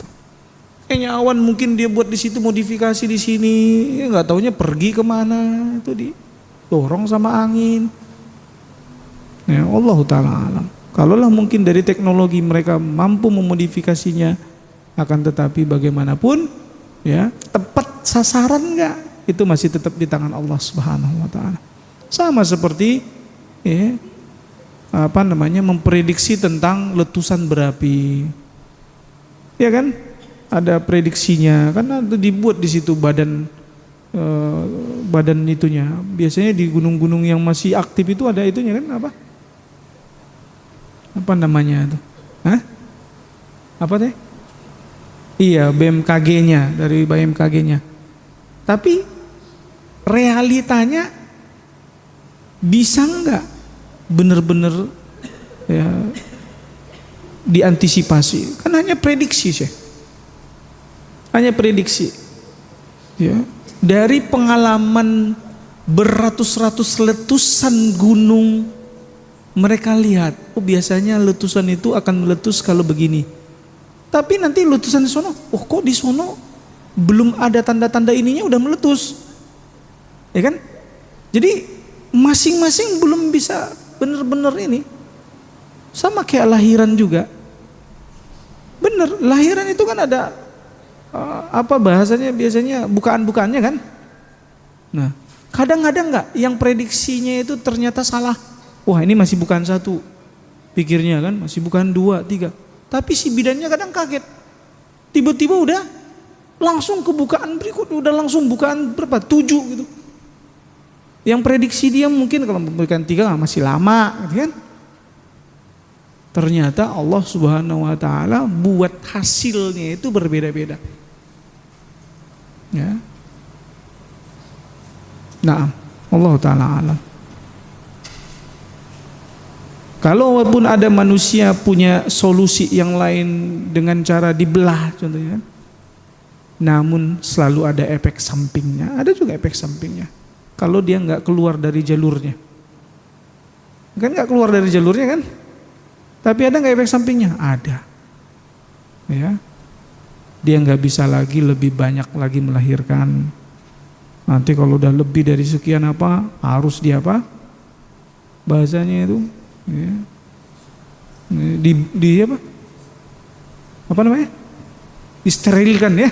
S1: Kayaknya awan mungkin dia buat di situ modifikasi di sini, ya nggak taunya pergi kemana, itu didorong sama angin. Ya, Allah taala alam. Kalaulah mungkin dari teknologi mereka mampu memodifikasinya, akan tetapi bagaimanapun ya tepat sasaran enggak, itu masih tetap di tangan Allah Subhanahu wa taala. Sama seperti ya, memprediksi tentang letusan berapi. Ya kan? Ada prediksinya, karena itu dibuat di situ badan itunya. Biasanya di gunung-gunung yang masih aktif itu ada itunya kan apa? Apa namanya itu? Hah? Apa teh? Iya, BMKG-nya, dari BMKG-nya. Tapi realitanya bisa enggak benar-benar ya diantisipasi? Kan hanya prediksi sih. Hanya prediksi. Ya. Dari pengalaman beratus-ratus letusan gunung, mereka lihat, oh biasanya letusan itu akan meletus kalau begini. Tapi nanti letusan di sono, oh kok di sono belum ada tanda-tanda ininya udah meletus. Ya kan? Jadi masing-masing belum bisa benar-benar ini. Sama kayak lahiran juga. Bener, lahiran itu kan ada apa bahasanya biasanya bukaan-bukaannya kan? Nah, kadang-kadang enggak yang prediksinya itu ternyata salah. Wah ini masih bukan satu, pikirnya kan masih bukan 2, 3. Tapi si bidannya kadang kaget, tiba-tiba udah langsung ke bukaan berikut, udah langsung bukaan berapa? 7 gitu. Yang prediksi dia mungkin kalau bukan 3 masih lama gitu kan. Ternyata Allah Subhanahu wa taala buat hasilnya itu berbeda-beda. Ya. Nah, Allah taala alam. Kalaupun ada manusia punya solusi yang lain dengan cara dibelah contohnya, namun selalu ada efek sampingnya. Ada juga efek sampingnya. Kalau dia nggak keluar dari jalurnya, kan nggak keluar dari jalurnya kan? Tapi ada nggak efek sampingnya? Ada. Ya, dia nggak bisa lagi lebih banyak lagi melahirkan. Nanti kalau udah lebih dari sekian apa, harus dia apa? Bahasanya itu. Ya. Di apa? Apa namanya? Disterilkan ya.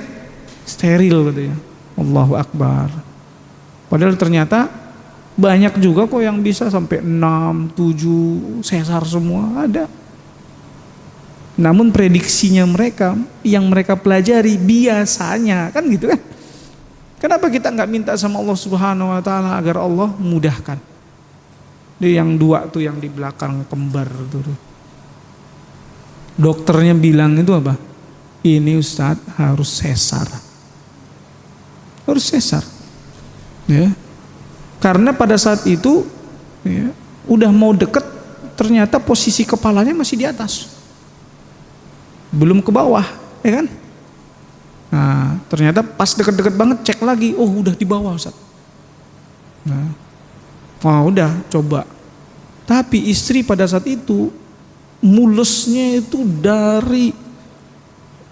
S1: Steril gitu ya. Allahu Akbar. Padahal ternyata banyak juga kok yang bisa sampai 6, 7 sesar semua ada. Namun prediksinya mereka yang mereka pelajari biasanya kan gitu kan. Kenapa kita nggak minta sama Allah Subhanahu wa taala agar Allah mudahkan? Dia yang dua tuh yang di belakang kembar tuh. Dokternya bilang itu apa? Ini Ustadz harus sesar. Harus sesar. Ya. Karena pada saat itu ya, udah mau deket, ternyata posisi kepalanya masih di atas. Belum ke bawah, ya kan? Nah, ternyata pas deket-deket banget cek lagi, oh udah di bawah Ustadz. Nah, oh udah coba. Tapi istri pada saat itu mulusnya itu dari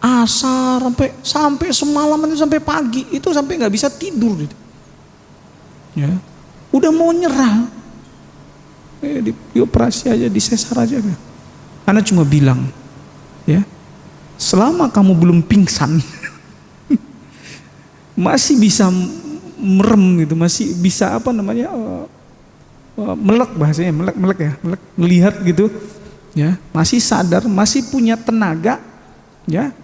S1: asar sampai semalaman itu sampai pagi itu sampai nggak bisa tidur gitu. Ya, udah mau nyerah. Dioperasi aja, disesar aja. Anak cuma bilang, ya, selama kamu belum pingsan, masih bisa merem gitu, masih bisa melek bahasanya, melek ya, melihat gitu, ya, masih sadar, masih punya tenaga, ya.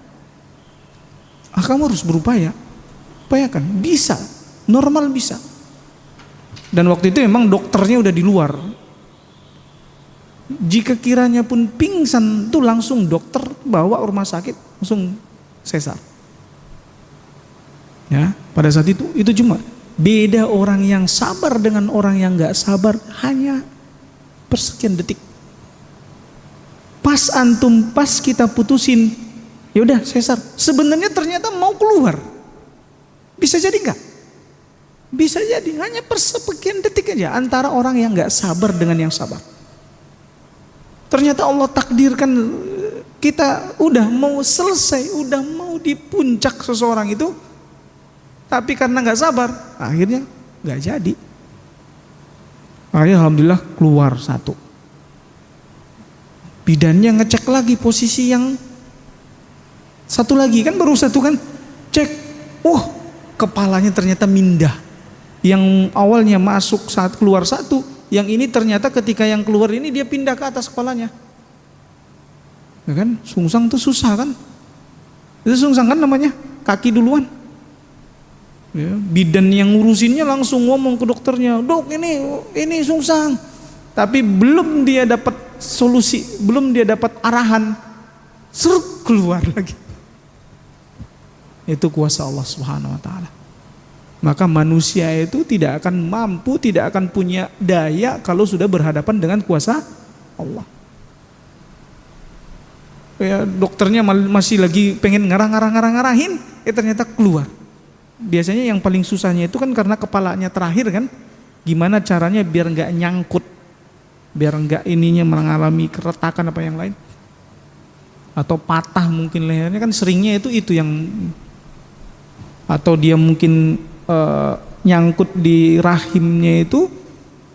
S1: Kamu harus berupaya, upayakan, bisa, normal bisa. Dan waktu itu memang dokternya udah di luar. Jika kiranya pun pingsan, tuh langsung dokter bawa ke rumah sakit, langsung sesar. Ya, pada saat itu cuma beda orang yang sabar dengan orang yang nggak sabar hanya persekian detik. Pas kita putusin, ya udah sesar. Sebenarnya ternyata mau keluar, bisa jadi nggak? Bisa jadi hanya persekian detik aja antara orang yang nggak sabar dengan yang sabar. Ternyata Allah takdirkan kita udah mau selesai, udah mau di puncak seseorang itu, tapi karena nggak sabar, akhirnya nggak jadi. Akhirnya alhamdulillah keluar satu. Bidannya ngecek lagi posisi yang satu lagi, kan baru satu kan, cek, kepalanya ternyata mindah. Yang awalnya masuk saat keluar satu, yang ini ternyata ketika yang keluar ini dia pindah ke atas kepalanya. Ya kan, sungsang tuh susah kan? Itu sungsang kan namanya, kaki duluan. Ya, bidan yang ngurusinnya langsung ngomong ke dokternya, dok ini sungsang. Tapi belum dia dapat solusi, belum dia dapat arahan, serut keluar lagi. Itu kuasa Allah Subhanahu wa taala. Maka manusia itu tidak akan mampu, tidak akan punya daya kalau sudah berhadapan dengan kuasa Allah. Ya, dokternya masih lagi pengen ngarahin, ternyata keluar. Biasanya yang paling susahnya itu kan karena kepalanya terakhir kan, gimana caranya biar nggak nyangkut, biar nggak ininya mengalami keretakan apa yang lain, atau patah mungkin lehernya kan seringnya itu yang, atau dia mungkin nyangkut di rahimnya itu,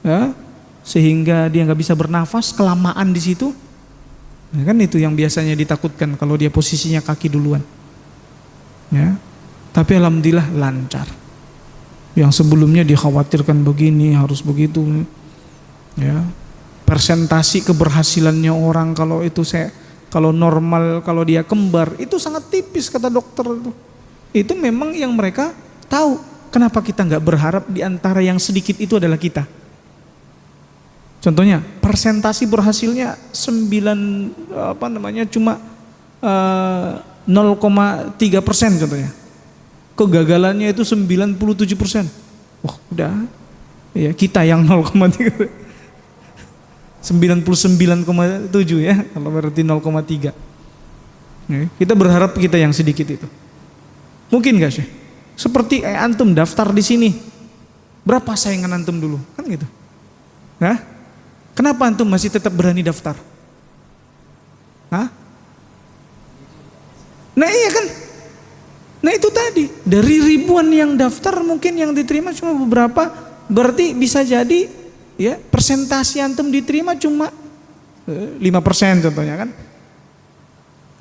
S1: ya, sehingga dia nggak bisa bernafas kelamaan di situ. Nah, kan itu yang biasanya ditakutkan kalau dia posisinya kaki duluan. Ya, tapi alhamdulillah lancar. Yang sebelumnya dikhawatirkan begini harus begitu. Ya, persentasi keberhasilannya orang kalau itu kalau normal, kalau dia kembar itu sangat tipis kata dokter itu. Itu memang yang mereka tahu. Kenapa kita nggak berharap di antara yang sedikit itu adalah kita? Contohnya, persentasi berhasilnya cuma 0,3% contohnya. Kegagalannya itu 97%. Wah, udah. Ya, kita yang 0,3. 99,7 ya, kalau berarti 0,3. Ya, kita berharap kita yang sedikit itu. Mungkin nggak sih? Seperti antum daftar di sini, berapa saingan antum dulu, kan gitu. Nah, kenapa antum masih tetap berani daftar? Hah? Nah iya kan? Nah itu tadi, dari ribuan yang daftar mungkin yang diterima cuma beberapa, berarti bisa jadi ya persentase antum diterima cuma 5% contohnya kan.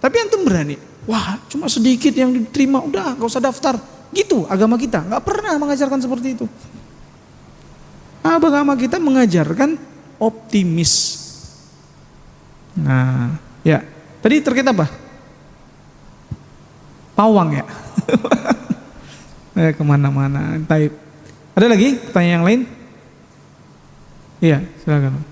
S1: Tapi antum berani, wah cuma sedikit yang diterima, udah gak usah daftar. Gitu agama kita nggak pernah mengajarkan seperti itu. Agama kita mengajarkan optimis. Nah, ya tadi terkait apa? Pawang ya. Kemana-mana. Taib. Ada lagi pertanyaan yang lain? Iya, silakan.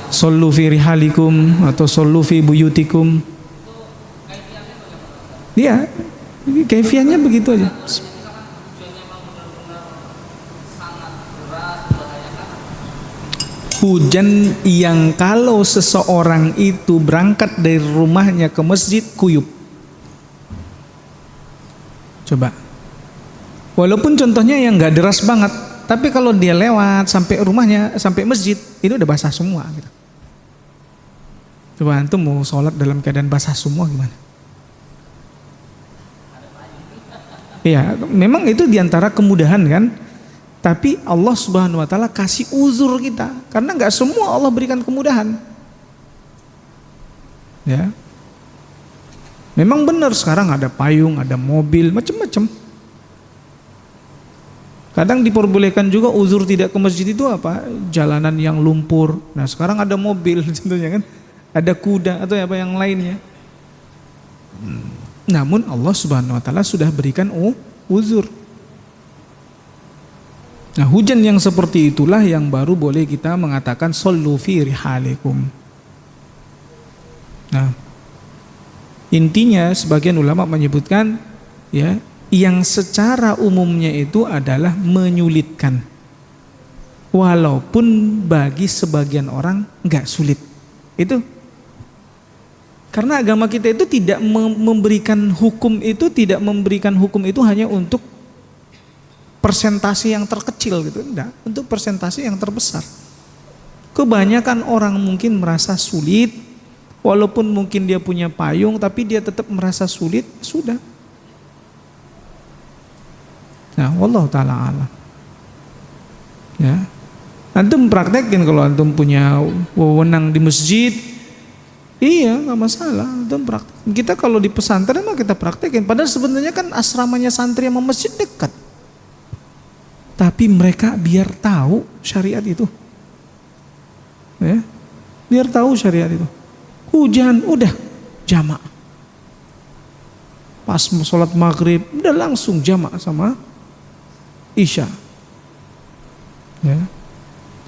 S1: Sallu fi rihalikum atau sallu fi buyutikum. Iya, kaifiahnya begitu aja. Hujan yang kalau seseorang itu berangkat dari rumahnya ke masjid kuyup. Coba. Walaupun contohnya yang nggak deras banget, tapi kalau dia lewat sampai rumahnya, sampai masjid, itu udah basah semua. Gitu. Coba antum mau sholat dalam keadaan basah semua gimana? Iya, memang itu diantara kemudahan kan. Tapi Allah Subhanahu Wa Taala kasih uzur kita, karena nggak semua Allah berikan kemudahan. Ya, memang benar sekarang ada payung, ada mobil, macam-macam. Kadang diperbolehkan juga uzur tidak ke masjid itu apa? Jalanan yang lumpur. Nah sekarang ada mobil, contohnya kan, ada kuda atau apa yang lainnya. Namun Allah Subhanahu Wa Taala sudah berikan uzur. Nah hujan yang seperti itulah yang baru boleh kita mengatakan sallu fi rihalikum. Nah intinya sebagian ulama menyebutkan ya, yang secara umumnya itu adalah menyulitkan, walaupun bagi sebagian orang nggak sulit. Itu karena agama kita itu tidak memberikan hukum itu, tidak memberikan hukum itu hanya untuk persentase yang terkecil gitu, enggak, untuk persentase yang terbesar. Kebanyakan orang mungkin merasa sulit, walaupun mungkin dia punya payung, tapi dia tetap merasa sulit, sudah. Nah, wallahu taala alam. Ya. Antum praktekin kalau antum punya wewenang di masjid, iya nggak masalah, antum praktek. Kita kalau di pesantren mah kita praktekin, padahal sebenarnya kan asramanya santri sama masjid dekat. Tapi mereka biar tahu syariat itu, ya, biar tahu syariat itu. Hujan udah jamak, pas sholat maghrib udah langsung jamak sama isya, ya,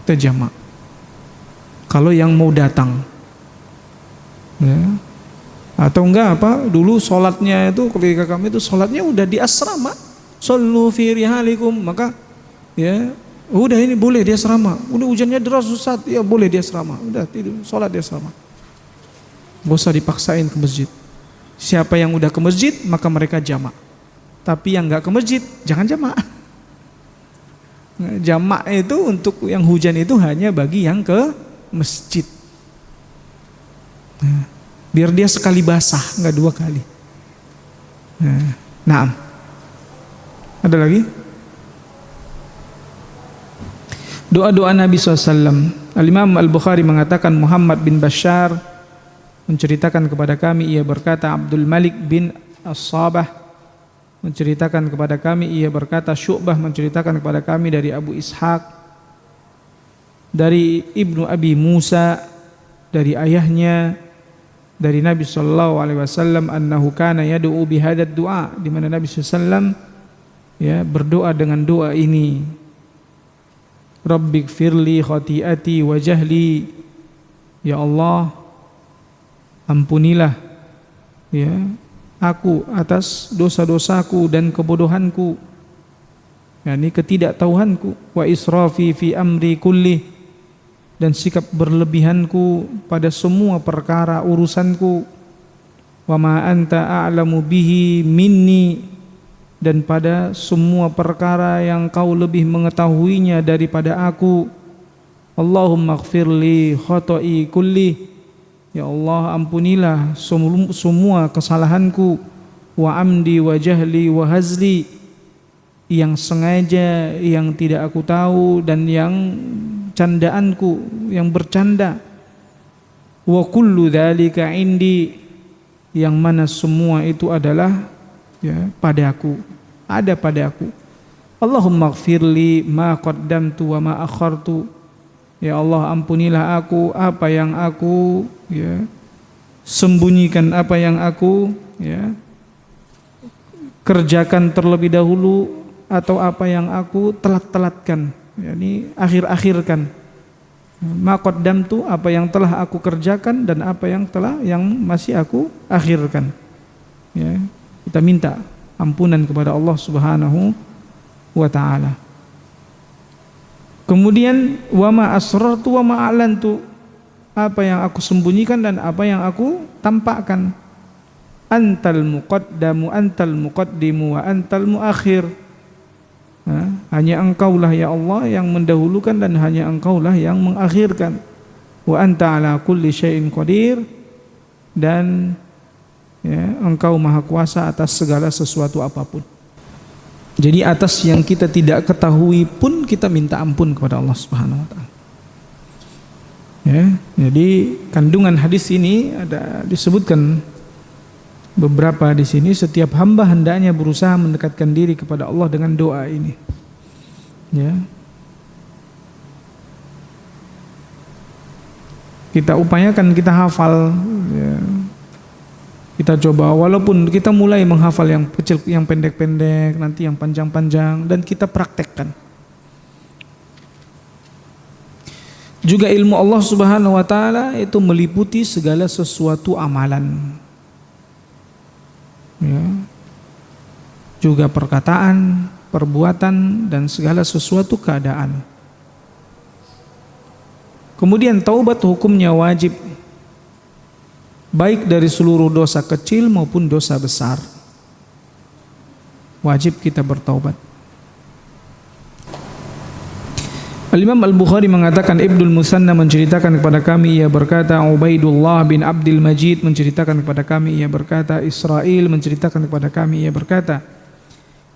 S1: kita jamak. Kalau yang mau datang, ya, atau enggak apa? Dulu sholatnya itu ketika kami itu sholatnya udah di asrama, sallu fi rihalikum, maka ya udah ini boleh di asrama. Udah hujannya deras Ustaz, ya boleh di asrama. Udah tidur, sholat di asrama. Gak usah dipaksain ke masjid. Siapa yang udah ke masjid maka mereka jamak. Tapi yang nggak ke masjid jangan jamak. Jamak itu untuk yang hujan itu hanya bagi yang ke masjid. Nah, biar dia sekali basah, nggak dua kali. Nah, ada lagi? Doa-doa Nabi SAW. Al-Imam Al-Bukhari mengatakan Muhammad bin Bashar menceritakan kepada kami, ia berkata Abdul Malik bin As-Sabah menceritakan kepada kami, ia berkata Syu'bah menceritakan kepada kami dari Abu Ishaq, dari Ibnu Abi Musa, dari ayahnya, dari Nabi SAW, annahu kana yad'u bihadad du'a, di mana Nabi SAW ya berdoa dengan doa ini, Rabbighfirli khati'ati wa jahli, ya Allah ampunilah ya aku atas dosa-dosaku dan kebodohanku, yakni ketidaktahuanku, wa israfi fi amri kulli, dan sikap berlebihanku pada semua perkara urusanku, wa ma anta a'lamu bihi minni, dan pada semua perkara yang kau lebih mengetahuinya daripada aku. Allahumma ighfirli khata'i kulli, ya Allah ampunilah semua kesalahanku, wa amdi wa jahli wa hazli, yang sengaja, yang tidak aku tahu, dan yang candaanku, yang bercanda. Wa kullu dzalika indi, yang mana semua itu adalah ya padaku, ada padaku. Allahumma ighfirli ma qaddamtu wa ma akhartu, ya Allah ampunilah aku apa yang aku ya sembunyikan apa yang aku kerjakan terlebih dahulu, atau apa yang aku telat-telatkan, yakni akhir-akhirkan. Ma qaddamtu, apa yang telah aku kerjakan dan apa yang masih aku akhirkan. Ya, kita minta ampunan kepada Allah Subhanahu wa taala. Kemudian wa ma asrartu wa ma a'lantu, apa yang aku sembunyikan dan apa yang aku tampakkan. Antal muqaddamu antal muqaddimu wa antal muakhir. Hanya engkaulah ya Allah yang mendahulukan dan hanya engkaulah yang mengakhirkan. Wa anta ala kulli syai'in qadir, dan engkau maha kuasa atas segala sesuatu apapun. Jadi atas yang kita tidak ketahui pun kita minta ampun kepada Allah Subhanahu wa taala. Jadi kandungan hadis ini ada disebutkan beberapa di sini. Setiap hamba hendaknya berusaha mendekatkan diri kepada Allah dengan doa ini. Kita upayakan, kita hafal. Kita coba, walaupun kita mulai menghafal yang kecil, yang pendek-pendek, nanti yang panjang-panjang, dan kita praktekkan. Juga ilmu Allah Subhanahu wa taala itu meliputi segala sesuatu amalan. Juga perkataan, perbuatan, dan segala sesuatu keadaan. Kemudian taubat hukumnya wajib, baik dari seluruh dosa kecil maupun dosa besar. Wajib kita bertaubat. Al-Imam Al-Bukhari mengatakan, Ibnul Musanna menceritakan kepada kami, ia berkata, Ubaidullah bin Abdul Majid menceritakan kepada kami, ia berkata, Israel menceritakan kepada kami, ia berkata,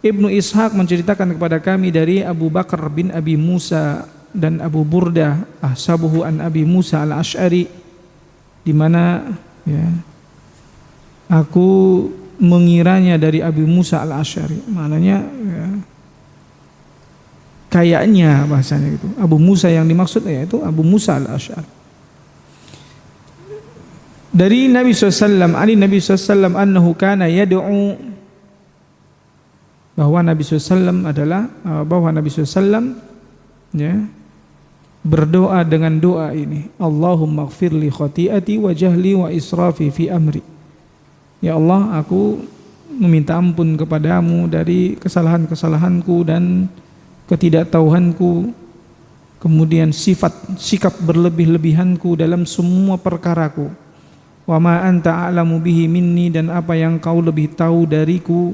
S1: Ibnu Ishaq menceritakan kepada kami dari Abu Bakar bin Abi Musa dan Abu Burdah ahsabuhu an Abi Musa al-Ash'ari, di mana aku mengiranya dari Abi Musa al-Ash'ari, maknanya kayaknya bahasanya itu Abu Musa yang dimaksud yaitu Abu Musa al-Ash'ari. Dari Nabi SAW, Nabi SAW annahu kana yad'u, bahwa Nabi SAW adalah bahwa Nabi SAW berdoa dengan doa ini, Allahumma ighfir li khati'ati wa jahli wa israfi fi amri. Ya Allah, aku meminta ampun kepadamu dari kesalahan-kesalahanku dan ketidaktahuanku, kemudian sikap berlebih-lebihanku dalam semua perkaraku. Wa ma anta a'lamu bihi minni, dan apa yang kau lebih tahu dariku.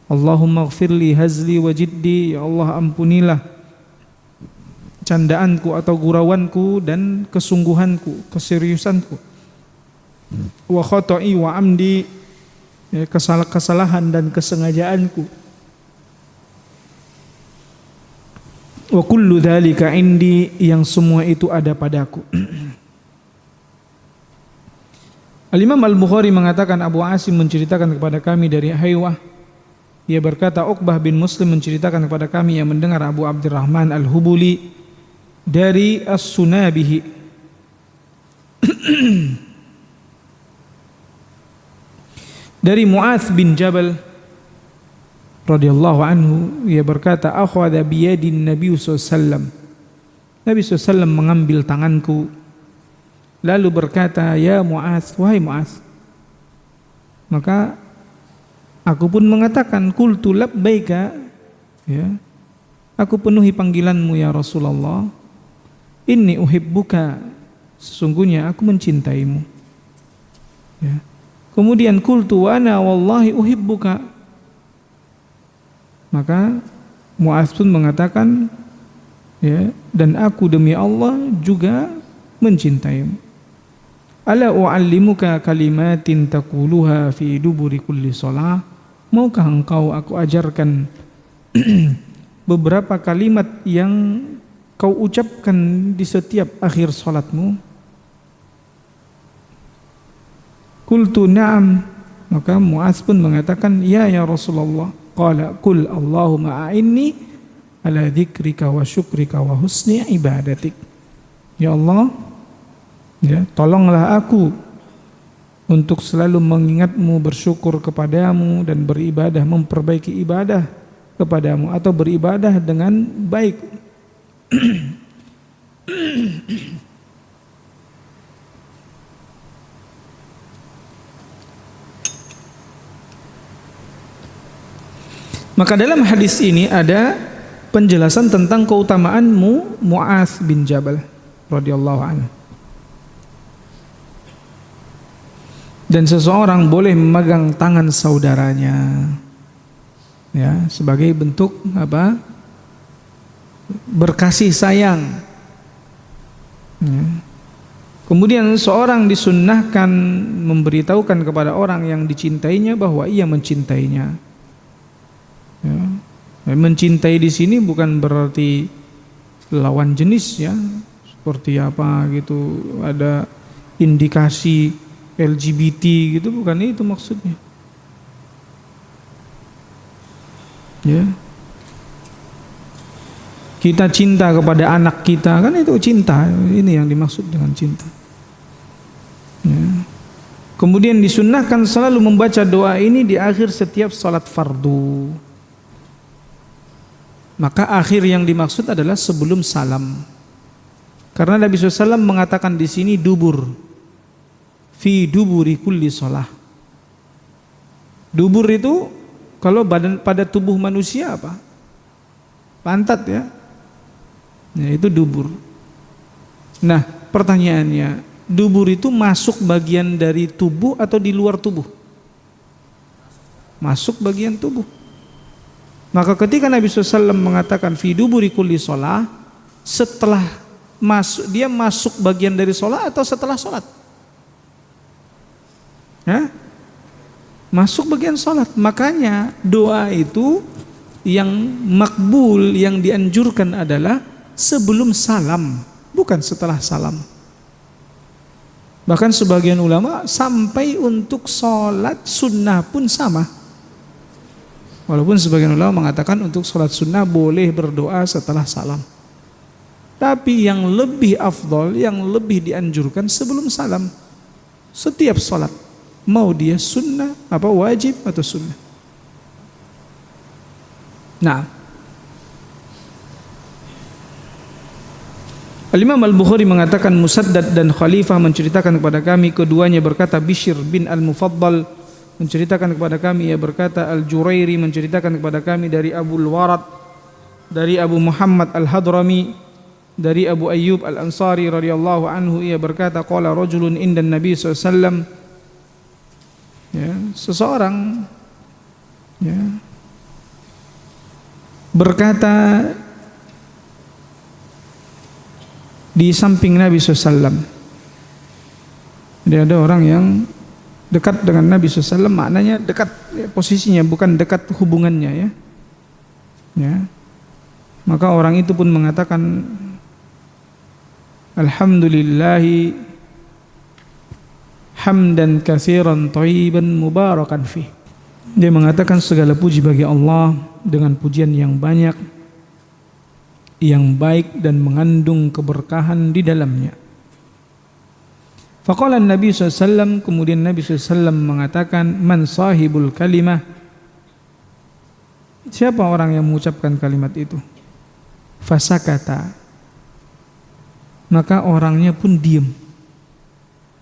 S1: Allahumma ighfirli hazli wa jiddi, ya Allah ampunilah candaanku atau gurauanku dan kesungguhanku, keseriusanku. Wa khata'i wa amdi, kesalahan dan kesengajaanku. Wa kullu dzalika indi, yang semua itu ada padaku. Al-Imam Al-Bukhari mengatakan, Abu Asim menceritakan kepada kami dari Haywah, ia berkata, Uqbah bin Muslim menceritakan kepada kami yang mendengar Abu Abdurrahman Al-Hubuli dari As-Sunabihi dari Mu'adz bin Jabal radhiyallahu anhu, ia berkata, akhadha biyadin Nabi SAW, Nabi SAW mengambil tanganku lalu berkata, ya Mu'adz, wahai Mu'adz. Maka aku pun mengatakan, qultu labbaika, aku penuhi panggilanmu ya Rasulullah. Inni uhibbuka, sesungguhnya aku mencintaimu. Kemudian qultu wa ana wallahi uhibbuka. Maka Mu'adz pun mengatakan, dan aku demi Allah juga mencintaimu. Ala u'allimuka kalimatin taquluha fi duburi kulli shalah, maukah engkau aku ajarkan beberapa kalimat yang kau ucapkan di setiap akhir salatmu? Qultu na'am, maka Mu'adz pun mengatakan, ya Rasulullah. Qala qul Allahumma a'inni ala dzikrika wa syukrika wa husni ibadatik. Ya Allah, tolonglah aku untuk selalu mengingatmu, bersyukur kepadamu dan beribadah, memperbaiki ibadah kepadamu atau beribadah dengan baik. Maka dalam hadis ini ada penjelasan tentang keutamaan Mu'adz bin Jabal radhiyallahu anhu. Dan seseorang boleh memegang tangan saudaranya, ya, sebagai bentuk apa? Berkasih sayang. Ya. Kemudian seorang disunnahkan memberitahukan kepada orang yang dicintainya bahwa ia mencintainya. Ya. Mencintai di sini bukan berarti lawan jenis, ya, seperti apa gitu, ada indikasi LGBT gitu, bukan itu maksudnya. Ya. Kita cinta kepada anak kita, kan itu cinta, ini yang dimaksud dengan cinta. Ya. Kemudian disunnahkan selalu membaca doa ini di akhir setiap salat fardu. Maka akhir yang dimaksud adalah sebelum salam. Karena Nabi SAW mengatakan di sini dubur, fi duburi kulli shalah. Dubur itu kalau pada tubuh manusia apa? Pantat, ya. Ya, itu dubur. Nah, pertanyaannya, dubur itu masuk bagian dari tubuh atau di luar tubuh? Masuk bagian tubuh. Maka ketika Nabi SAW mengatakan fi duburi kulli shalah, setelah dia masuk bagian dari sholat atau setelah sholat? Ya? Masuk bagian sholat. Makanya doa itu yang makbul, yang dianjurkan adalah sebelum salam, bukan setelah salam. Bahkan sebagian ulama sampai untuk sholat sunnah pun sama. Walaupun sebagian ulama mengatakan untuk sholat sunnah boleh berdoa setelah salam. Tapi yang lebih afdol, yang lebih dianjurkan sebelum salam. Setiap sholat, mau dia sunnah, apa wajib atau sunnah. Nah, Al-Imam Al-Bukhari mengatakan Musaddad dan Khalifah menceritakan kepada kami, keduanya berkata, Bishr bin Al-Mufaddal menceritakan kepada kami, ia berkata, Al-Jurairi menceritakan kepada kami dari Abu Al-Warad, dari Abu Muhammad Al-Hadrami, dari Abu Ayyub Al-Ansari radhiyallahu anhu, ia berkata, qala rajulun indan Nabi SAW, ya, seseorang, ya, berkata di samping Nabi SAW. Jadi ada orang yang dekat dengan Nabi SAW, maknanya dekat, ya, posisinya, bukan dekat hubungannya, ya. Ya. Maka orang itu pun mengatakan, Alhamdulillahi hamdan katsiran thayyiban mubarakan fih. Dia mengatakan segala puji bagi Allah dengan pujian yang banyak, yang baik dan mengandung keberkahan di dalamnya. Faqala Nabi SAW, kemudian Nabi SAW mengatakan, man sahibul kalimah, siapa orang yang mengucapkan kalimat itu? Fasakata, maka orangnya pun diam.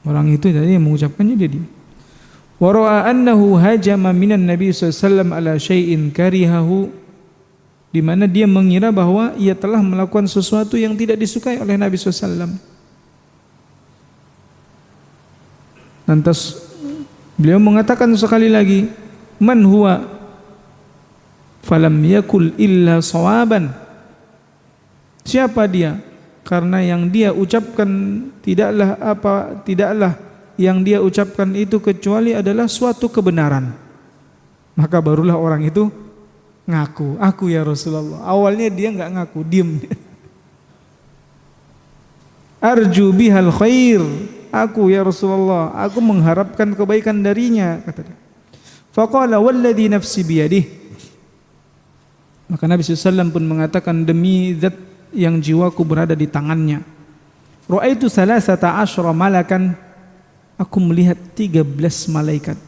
S1: Orang itu tadi yang mengucapkannya, dia diam. Wa ra'a annahu hajama minan Nabi SAW ala syai'in karihahu, di mana dia mengira bahwa ia telah melakukan sesuatu yang tidak disukai oleh Nabi SAW. Lantas beliau mengatakan sekali lagi, man huwa falam yakul illa sawaban, siapa dia? Karena yang dia ucapkan tidaklah yang dia ucapkan itu kecuali adalah suatu kebenaran. Maka barulah orang itu ngaku, aku ya Rasulullah. Awalnya dia enggak ngaku, diam. Arju bihal khair, aku ya Rasulullah, aku mengharapkan kebaikan darinya, kata dia. Faqala walladhi nafsi biyadih, maka Nabi SAW pun mengatakan, demi zat yang jiwaku berada di tangannya. Ra'aitu salasata asyra malakan, aku melihat 13 malaikat.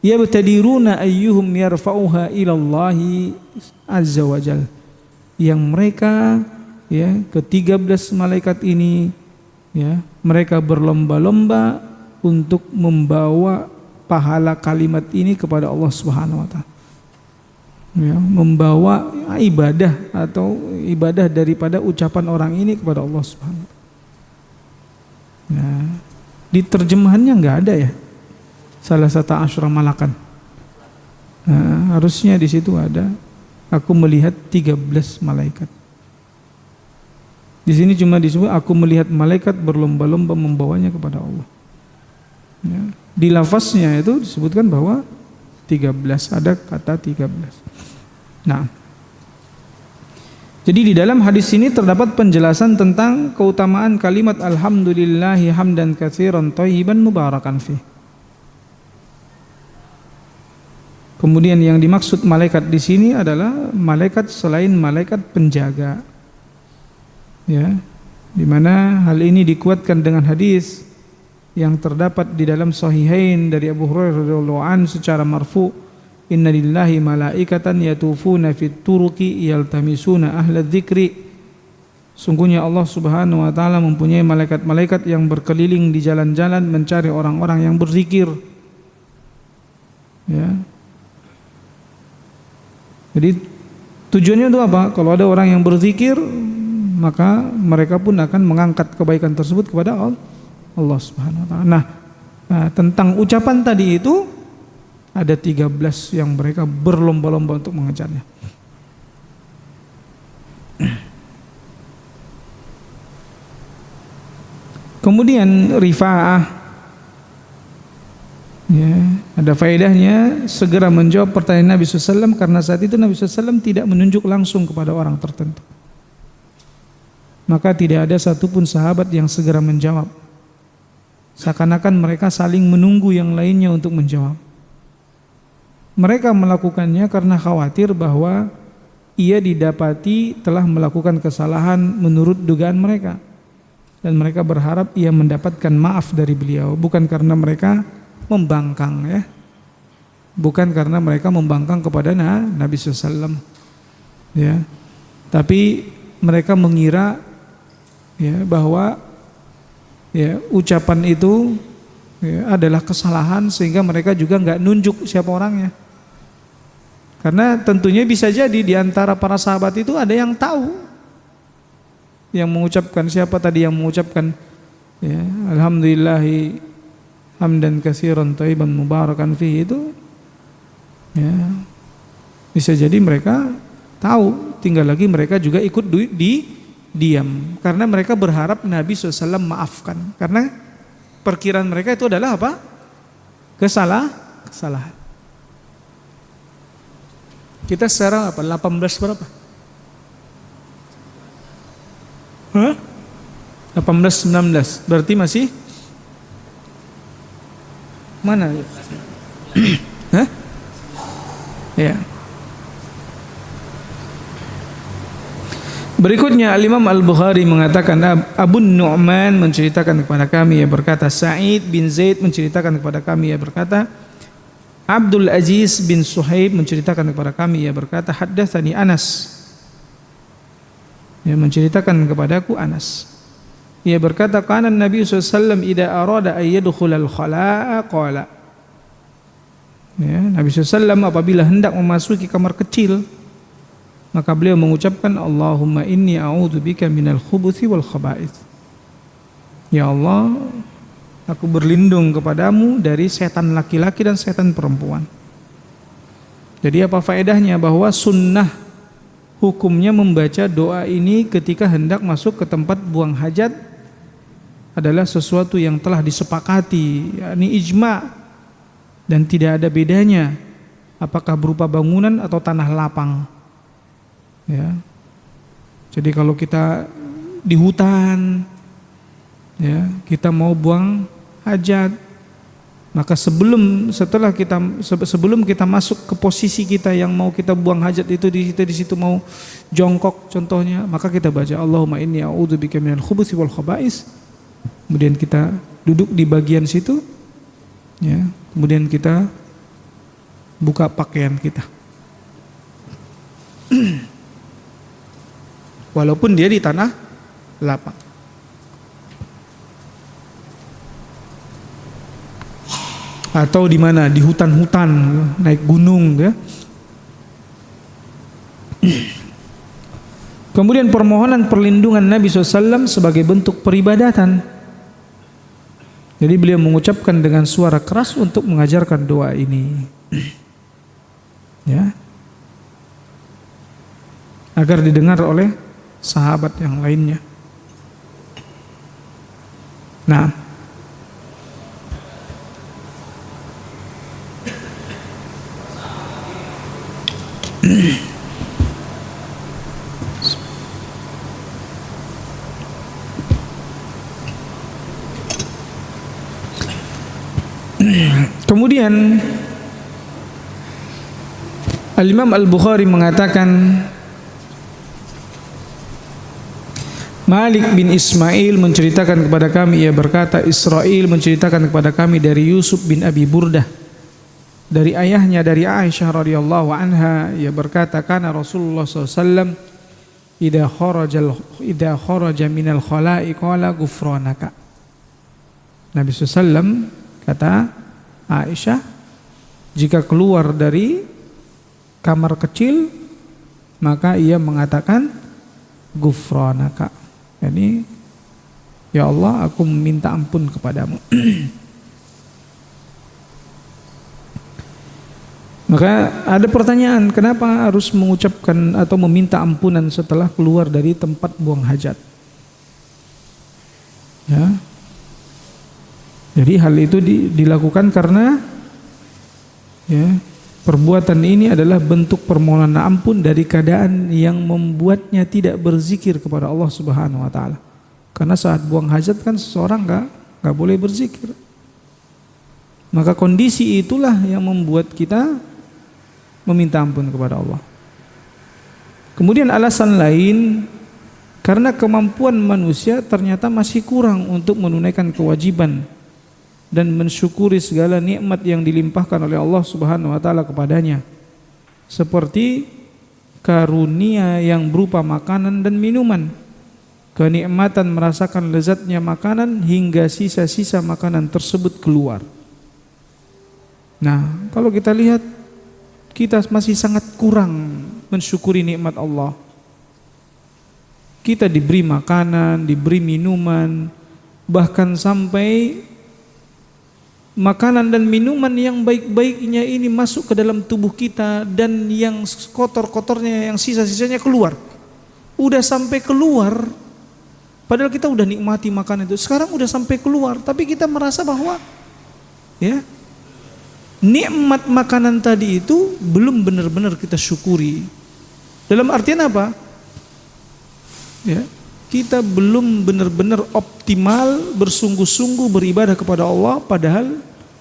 S1: Yabtadiruna ayyuhum yarfa'uha ila Allahi azza wajal. Yang mereka ya, ke-13 malaikat ini ya, mereka berlomba-lomba untuk membawa pahala kalimat ini kepada Allah Subhanahu wa taala. Ya, membawa ibadah atau ibadah daripada ucapan orang ini kepada Allah Subhanahu wa taala. Nah, di terjemahannya enggak ada ya. Salah satu asyra malakan. Nah, harusnya di situ ada aku melihat 13 malaikat. Di sini cuma disebut aku melihat malaikat berlomba-lomba membawanya kepada Allah. Ya. Di lafaznya itu disebutkan bahwa 13, ada kata 13. Nah, jadi di dalam hadis ini terdapat penjelasan tentang keutamaan kalimat alhamdulillahi hamdan katsiran thayyiban mubarakan fih. Kemudian yang dimaksud malaikat di sini adalah malaikat selain malaikat penjaga. Ya, di mana hal ini dikuatkan dengan hadis yang terdapat di dalam Sahihain dari Abu Hurairah radhiyallahu anhu secara marfu, inna lillahi malaikatan yatufuna fit turuqi yaltamisuna ahla dzikri. Sungguhnya Allah Subhanahu wa taala mempunyai malaikat-malaikat yang berkeliling di jalan-jalan mencari orang-orang yang berzikir. Ya. Jadi tujuannya itu apa? Kalau ada orang yang berzikir, maka mereka pun akan mengangkat kebaikan tersebut kepada Allah Subhanahu wa taala. Nah, tentang ucapan tadi itu ada 13 yang mereka berlomba-lomba untuk mengejarnya. Kemudian rifa'ah, ya, ada faedahnya segera menjawab pertanyaan Nabi SAW, karena saat itu Nabi SAW tidak menunjuk langsung kepada orang tertentu. Maka tidak ada satupun sahabat yang segera menjawab. Seakan-akan mereka saling menunggu yang lainnya untuk menjawab. Mereka melakukannya karena khawatir bahwa ia didapati telah melakukan kesalahan menurut dugaan mereka, dan mereka berharap ia mendapatkan maaf dari beliau, bukan karena mereka membangkang, ya, bukan karena mereka membangkang kepada Nabi SAW, ya, tapi mereka mengira, ya, bahwa, ya, ucapan itu, ya, adalah kesalahan, sehingga mereka juga nggak nunjuk siapa orangnya. Karena tentunya bisa jadi di antara para sahabat itu ada yang tahu, yang mengucapkan, siapa tadi yang mengucapkan, ya, alhamdulillahi hamdan katsiran thayyiban mubarakan fihi itu, ya, bisa jadi mereka tahu, tinggal lagi mereka juga ikut diam, karena mereka berharap Nabi SAW maafkan, karena perkiraan mereka itu adalah apa? Kesalahan. Kita sekarang apa? 18 berapa? 18-19, berarti masih mana? Hah? Ya. Berikutnya Al-Imam Al-Bukhari mengatakan, Abu Nu'man menceritakan kepada kami, ia berkata, Sa'id bin Zaid menceritakan kepada kami, ia berkata, Abdul Aziz bin Suhaib menceritakan kepada kami, ia berkata, haddatsani Anas, ia menceritakan kepadaku Anas, ia berkata, kana Nabi SAW idza arada ay yadkhulal khala'a qala, ya, Nabi SAW apabila hendak memasuki kamar kecil, maka beliau mengucapkan, Allahumma inni a'udzubika minal khubuthi wal khaba'ith. Ya Allah, aku berlindung kepadamu dari setan laki-laki dan setan perempuan. Jadi apa faedahnya? Bahwa sunnah hukumnya membaca doa ini ketika hendak masuk ke tempat buang hajat adalah sesuatu yang telah disepakati, yakni ijma', dan tidak ada bedanya apakah berupa bangunan atau tanah lapang. Ya. Jadi kalau kita di hutan, ya, kita mau buang hajat, maka sebelum kita masuk ke posisi kita yang mau kita buang hajat itu, di situ mau jongkok contohnya, maka kita baca Allahumma inni a'udzubika minal khubuthi wal khaba'is. Kemudian kita duduk di bagian situ, ya, kemudian kita buka pakaian kita. Walaupun dia di tanah lapang. Atau di mana? Di hutan-hutan, naik gunung, ya. Kemudian permohonan perlindungan Nabi SAW sebagai bentuk peribadatan. Jadi beliau mengucapkan dengan suara keras untuk mengajarkan doa ini, ya, agar didengar oleh sahabat yang lainnya. Nah, kemudian Al-Imam Al-Bukhari mengatakan, Malik bin Ismail menceritakan kepada kami, ia berkata, Israel menceritakan kepada kami dari Yusuf bin Abi Burdah, dari ayahnya dari Aisyah radhiyallahu anha, ia berkata, kana Rasulullah SAW idza kharaja minal khala'i qala ghufranaka. Nabi SAW, kata Aisyah, jika keluar dari kamar kecil maka ia mengatakan ghufranaka, yani ya Allah, aku meminta ampun kepadamu. Maka ada pertanyaan, kenapa harus mengucapkan atau meminta ampunan setelah keluar dari tempat buang hajat? Ya. Jadi hal itu dilakukan karena, ya, perbuatan ini adalah bentuk permohonan ampun dari keadaan yang membuatnya tidak berzikir kepada Allah Subhanahu wa taala. Karena saat buang hajat kan seseorang enggak boleh berzikir. Maka kondisi itulah yang membuat kita meminta ampun kepada Allah. Kemudian alasan lain, karena kemampuan manusia ternyata masih kurang untuk menunaikan kewajiban dan mensyukuri segala nikmat yang dilimpahkan oleh Allah Subhanahu wa taala kepadanya, seperti karunia yang berupa makanan dan minuman, kenikmatan merasakan lezatnya makanan hingga sisa-sisa makanan tersebut keluar. Nah, kalau kita lihat, kita masih sangat kurang mensyukuri nikmat Allah. Kita diberi makanan, diberi minuman, bahkan sampai makanan dan minuman yang baik-baiknya ini masuk ke dalam tubuh kita, dan yang kotor-kotornya, yang sisa-sisanya keluar. Udah sampai keluar, padahal kita udah nikmati makanan itu. Sekarang udah sampai keluar, tapi kita merasa bahwa, ya, nikmat makanan tadi itu belum benar-benar kita syukuri. Dalam artian apa? Ya, kita belum benar-benar optimal bersungguh-sungguh beribadah kepada Allah, padahal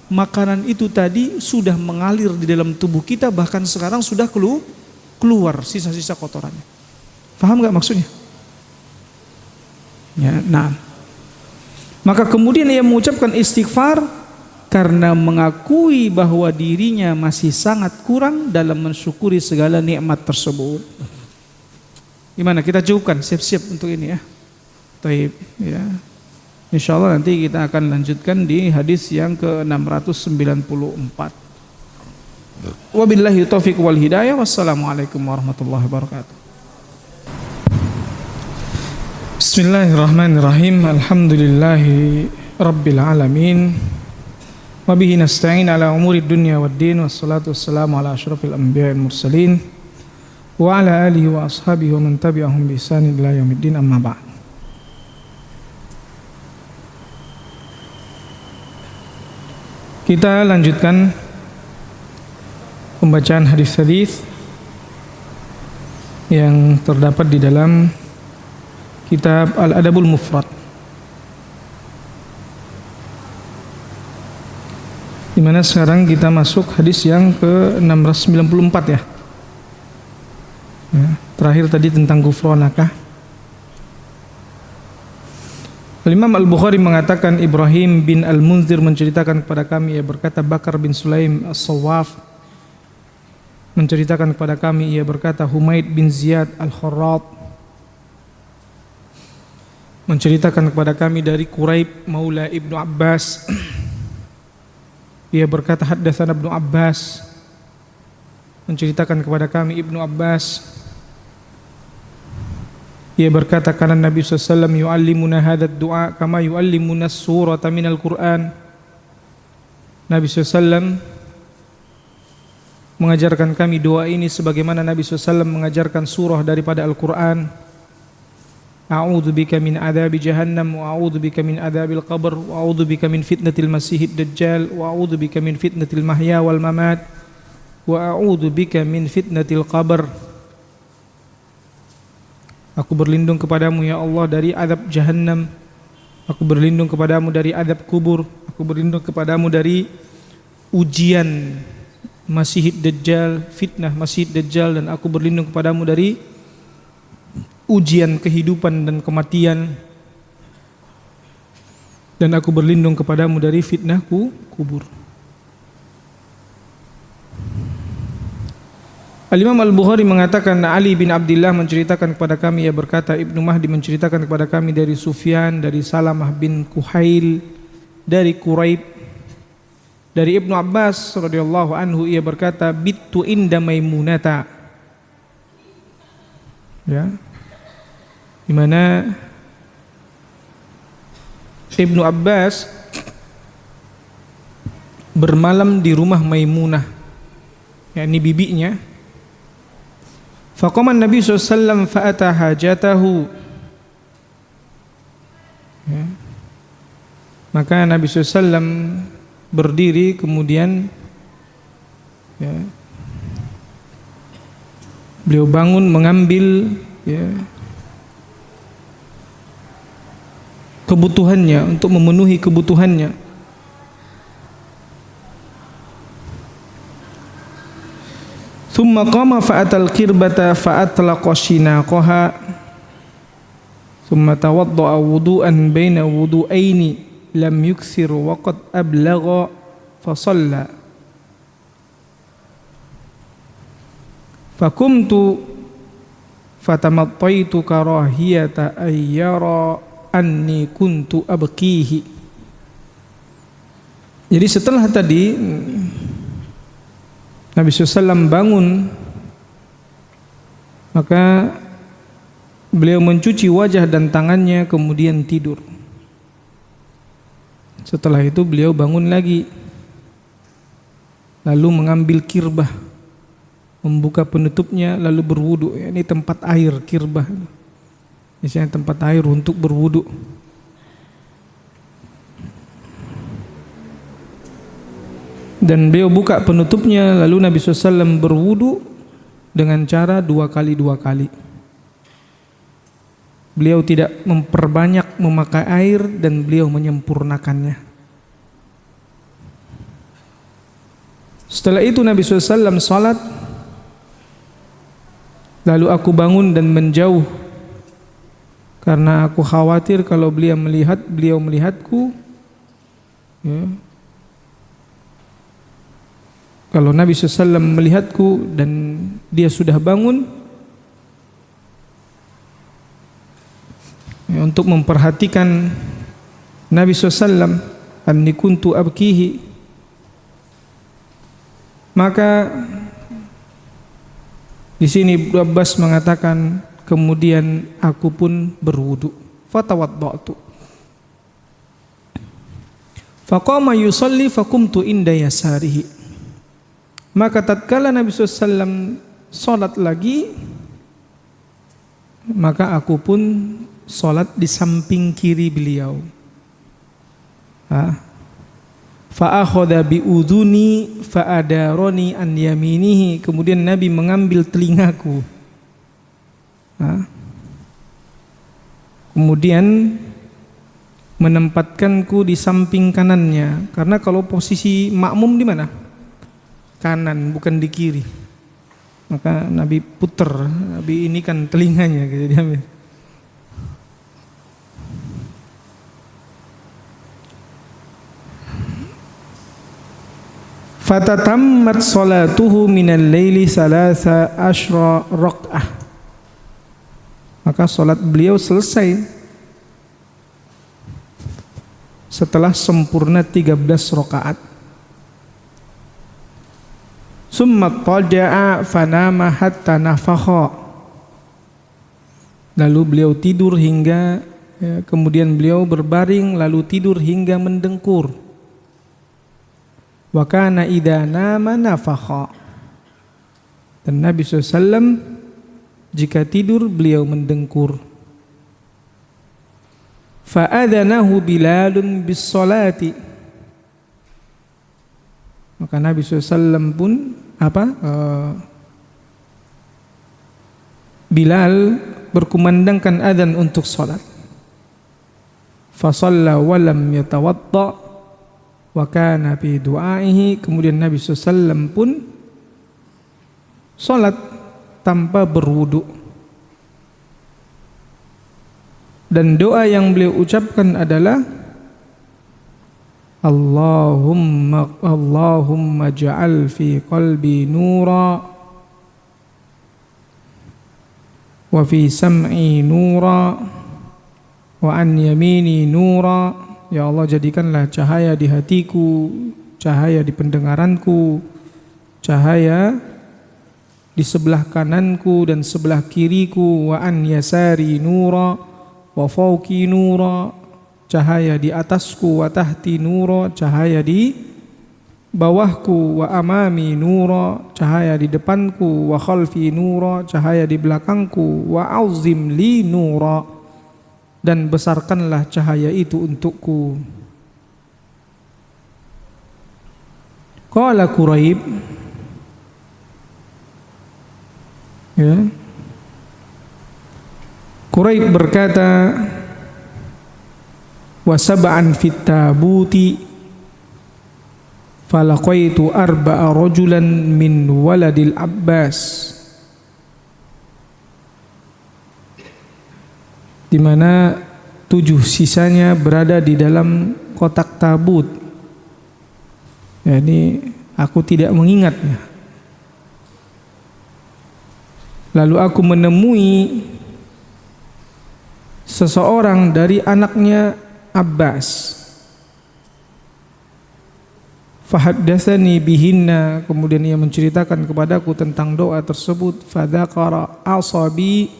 S1: makanan itu tadi sudah mengalir di dalam tubuh kita, bahkan sekarang sudah keluar sisa-sisa kotorannya. Paham gak maksudnya? Ya, nah, maka kemudian ia mengucapkan istighfar karena mengakui bahwa dirinya masih sangat kurang dalam mensyukuri segala nikmat tersebut. Gimana, kita cukupkan, siap-siap untuk ini, ya. Taib, ya. Insyaallah nanti kita akan lanjutkan di hadis yang ke-694. Wabillahi taufiq wal hidayah. Wassalamualaikum warahmatullahi wabarakatuh. Bismillahirrahmanirrahim. Alhamdulillahi rabbil alamin. Wa bihi nasta'in ala umuri dunya waddin. Wassalatu wassalamu ala asyrafil anbiya'i wal mursalin wa ala alihi wa ashabihi wa man tabi'ahum bi ihsanin ila yaumiddin, amma ba'd. Kita lanjutkan pembacaan hadis-hadis yang terdapat di dalam kitab Al-Adabul Mufrad, di mana sekarang kita masuk hadis yang ke-694, ya. Terakhir tadi tentang ghufranaka. Imam Al-Bukhari mengatakan Ibrahim bin Al-Munzir menceritakan kepada kami, ia berkata Bakar bin Sulaim As-Sawaf menceritakan kepada kami, ia berkata Humaid bin Ziyad Al-Kharrat menceritakan kepada kami dari Quraib Maula Ibnu Abbas, ia berkata haddatsana Ibnu Abbas menceritakan kepada kami Ibnu Abbas, ia berkata karena Nabi SAW yu'allimuna hadzal du'a kama yu'allimuna surata minal Qur'an. Nabi SAW mengajarkan kami doa ini sebagaimana Nabi SAW mengajarkan surah daripada Al-Quran. A'udzu bika min adzabi jahannam wa a'udzu bika min adzabil qabr wa a'udzu bika min fitnatil masiihid dajjal wa a'udzu bika min fitnatil mahya wal mamat wa a'udzu bika min fitnatil qabr. Aku berlindung kepadamu ya Allah dari adab jahannam, aku berlindung kepadamu dari adab kubur, aku berlindung kepadamu dari ujian Masihid Dajjal, fitnah Masihid Dajjal, dan aku berlindung kepadamu dari ujian kehidupan dan kematian, dan aku berlindung kepadamu dari fitnah kubur. Al-Imam Al-Bukhari mengatakan Ali bin Abdullah menceritakan kepada kami, ia berkata Ibnu Mahdi menceritakan kepada kami dari Sufyan, dari Salamah bin Kuhail, dari Quraib, dari Ibnu Abbas radhiyallahu anhu, ia berkata bittu inda Maimunata, ya, di mana Ibnu Abbas bermalam di rumah Maimunah, yakni bibinya. Faqama Nabi SAW fa'ata hajatahu, ya. Maka Nabi SAW berdiri kemudian, ya, beliau bangun mengambil, ya, kebutuhannya, untuk memenuhi kebutuhannya. Thumma qama fa'atal kirbata fa'atlaqa shinaqaha thumma tawadda'a wudu'an baina wudu'aini lam yukthir wa qad ablagha fa shalla fakumtu fatamattaitu karahiyata ayyara anni kuntu abqihi. Jadi setelah tadi Nabi SAW bangun, maka beliau mencuci wajah dan tangannya kemudian tidur. Setelah itu beliau bangun lagi, lalu mengambil kirbah, membuka penutupnya, lalu berwudu. Ini tempat air, kirbah, misalnya tempat air untuk berwudu. Dan beliau buka penutupnya, lalu Nabi SAW berwudu dengan cara 2 kali 2 kali. Beliau tidak memperbanyak memakai air dan beliau menyempurnakannya. Setelah itu Nabi SAW salat, lalu aku bangun dan menjauh karena aku khawatir kalau beliau melihatku, ya. Kalau Nabi SAW melihatku dan dia sudah bangun, ya, untuk memperhatikan Nabi SAW, anni kuntu abkihi, maka di sini Ibnu Abbas mengatakan kemudian aku pun berwudu, fatawadda'tu faqama yusalli faqumtu inda yasarihi. Maka tatkala Nabi SAW sholat lagi, maka aku pun sholat di samping kiri beliau. Fa'akhadha bi'udhuni fa'adaroni an yaminihi. Kemudian Nabi mengambil telingaku, kemudian menempatkanku di samping kanannya. Karena kalau posisi makmum di mana? Kanan, bukan di kiri. Maka Nabi puter, Nabi ini kan telinganya gitu, diambil. Fatatammat salatuhu minal laili 13 raq'ah. Maka salat beliau selesai setelah sempurna 13 rakaat. Summa taja'a fanama hatta nafakha. Lalu beliau tidur hingga kemudian beliau berbaring lalu tidur hingga mendengkur. Wa kana idza nama nafakha. Dan Nabi SAW jika tidur beliau mendengkur. Fa'adhanahu Bilalun bis salati. Maka Nabi SAW pun Bilal berkumandangkan adzan untuk salat. Fa shalla wa lam yatawadda wa kana fi du'aihi. Kemudian Nabi SAW pun salat tanpa berwudu. Dan doa yang beliau ucapkan adalah Allahumma ja'al fi qalbi nura wa fi sam'i nura wa an yamini nura. Ya Allah, jadikanlah cahaya di hatiku, cahaya di pendengaranku, cahaya di sebelah kananku dan sebelah kiriku, wa an yasari nura wa fawqi nura, cahaya di atasku, wa tahti nura, cahaya di bawahku, wa amami nura, cahaya di depanku, wa khalfi nura, cahaya di belakangku, wa auzim li nura, dan besarkanlah cahaya itu untukku. Qala Quraib, ya, Quraib berkata, wa sab'an fit tabuti falaqaitu arba'a rajulan min waladil Abbas. Di mana 7 sisanya berada di dalam kotak tabut. Ya, ini aku tidak mengingatnya. Lalu aku menemui seseorang dari anaknya Abbas. Fahaddatsani bihinna, kemudian ia menceritakan kepadaku tentang doa tersebut. Fadzakara asabi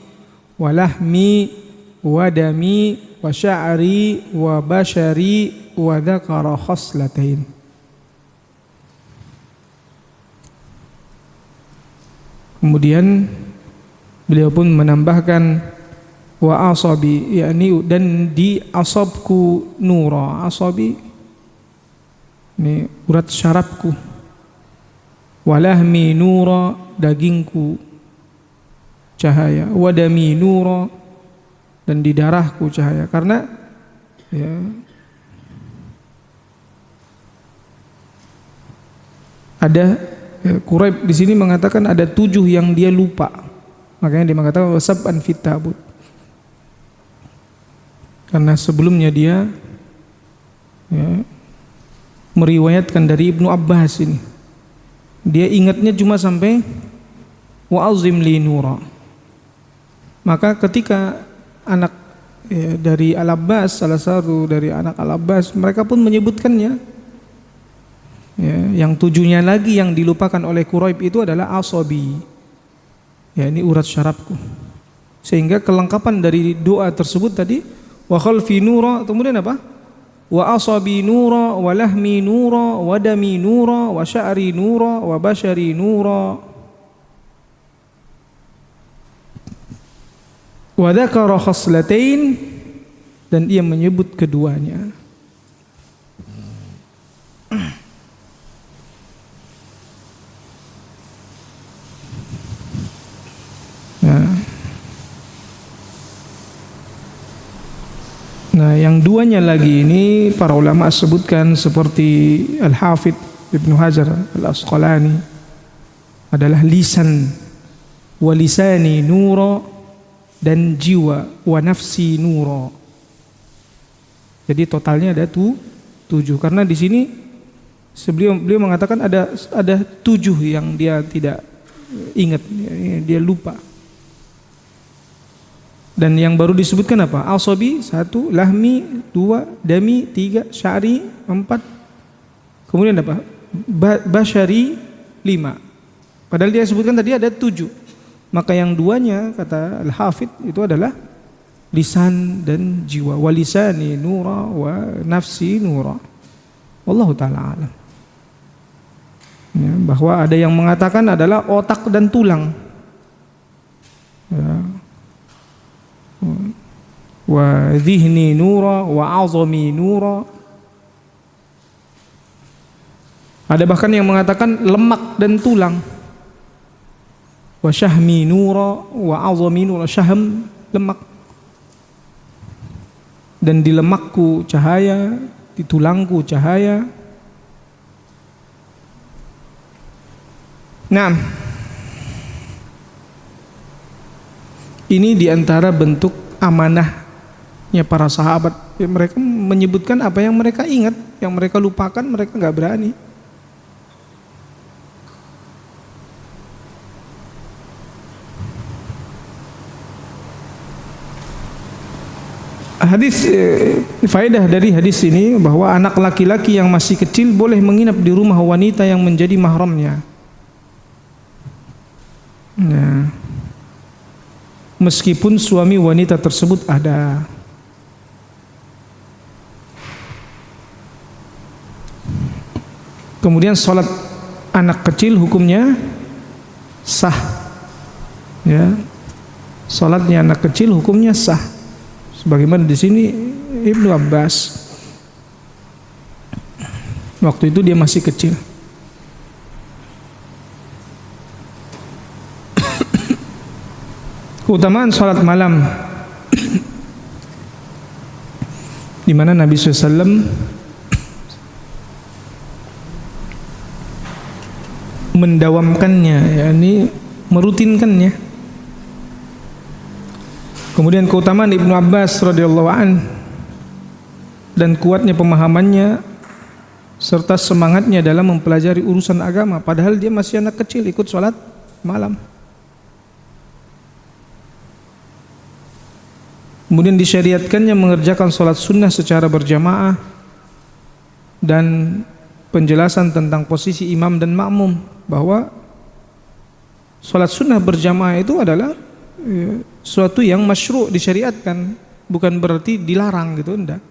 S1: wa lahmi wa dami wa sya'ri wa bashari wa dzakara khaslatain. Kemudian beliau pun menambahkan wa asabi, yakni dan di asabku nura. Asabi ini urat syarafku. Walahmi nura, dagingku cahaya. Wadami nura, dan di darahku cahaya. Karena ya, ada Quraib di sini mengatakan ada 7 yang dia lupa. Makanya dia mengatakan wasab'an fit tabut. Karena sebelumnya dia ya, meriwayatkan dari Ibnu Abbas ini. Dia ingatnya cuma sampai wa azim li nura. Maka ketika anak ya, dari Al-Abbas, salah satu dari anak Al-Abbas, mereka pun menyebutkannya. Ya, yang 7-nya lagi yang dilupakan oleh Quraib itu adalah asabi. Ya, ini urat syarafku. Sehingga kelengkapan dari doa tersebut tadi, wa khalfi nura, kemudian apa? Wa asabi nura, wa lahmi nura, wa dami nura, wa sya'ri nura, wa bashari nura. Wa dzakara khaslatain, dan ia menyebut keduanya. Nah, yang duanya lagi ini para ulama sebutkan seperti Al-Hafidh Ibnu Hajar Al-Asqalani adalah lisan wa lisani nura, dan jiwa wa nafsi nura. Jadi totalnya ada 7. Karena di sini Beliau mengatakan ada 7 yang dia tidak ingat, dia lupa. Dan yang baru disebutkan apa? Asabi 1, lahmi 2, dami 3, sya'ri 4. Kemudian apa? Basyari 5. Padahal dia sebutkan tadi ada 7. Maka yang 2-nya kata Al-Hafidh itu adalah lisan dan jiwa. Walisani nura wa nafsi nura. Wallahu ta'ala alam. Ya, bahwa ada yang mengatakan adalah otak dan tulang. Ya. Wa dhihni nura wa azami nura. Ada bahkan yang mengatakan lemak dan tulang. Wa syahmi nura wa azami nura. Syahm lemak. Dan di lemakku cahaya, di tulangku cahaya. Nah, ini diantara bentuk amanahnya para sahabat. Mereka menyebutkan apa yang mereka ingat, yang mereka lupakan mereka nggak berani. Hadis faedah dari hadis ini bahwa anak laki-laki yang masih kecil boleh menginap di rumah wanita yang menjadi mahramnya. Nah, meskipun suami wanita tersebut ada. Kemudian sholat anak kecil hukumnya sah. Ya, sholatnya anak kecil hukumnya sah. Sebagaimana di sini Ibnu Abbas waktu itu dia masih kecil. Keutamaan salat malam di mana Nabi SAW mendawamkannya, yakni merutinkannya. Kemudian keutamaan Ibnu Abbas radhiyallahu an dan kuatnya pemahamannya serta semangatnya dalam mempelajari urusan agama, padahal dia masih anak kecil ikut salat malam. Kemudian disyariatkannya mengerjakan sholat sunnah secara berjamaah dan penjelasan tentang posisi imam dan makmum, bahwa sholat sunnah berjamaah itu adalah suatu yang masyru', disyariatkan, bukan berarti dilarang gitu, enggak.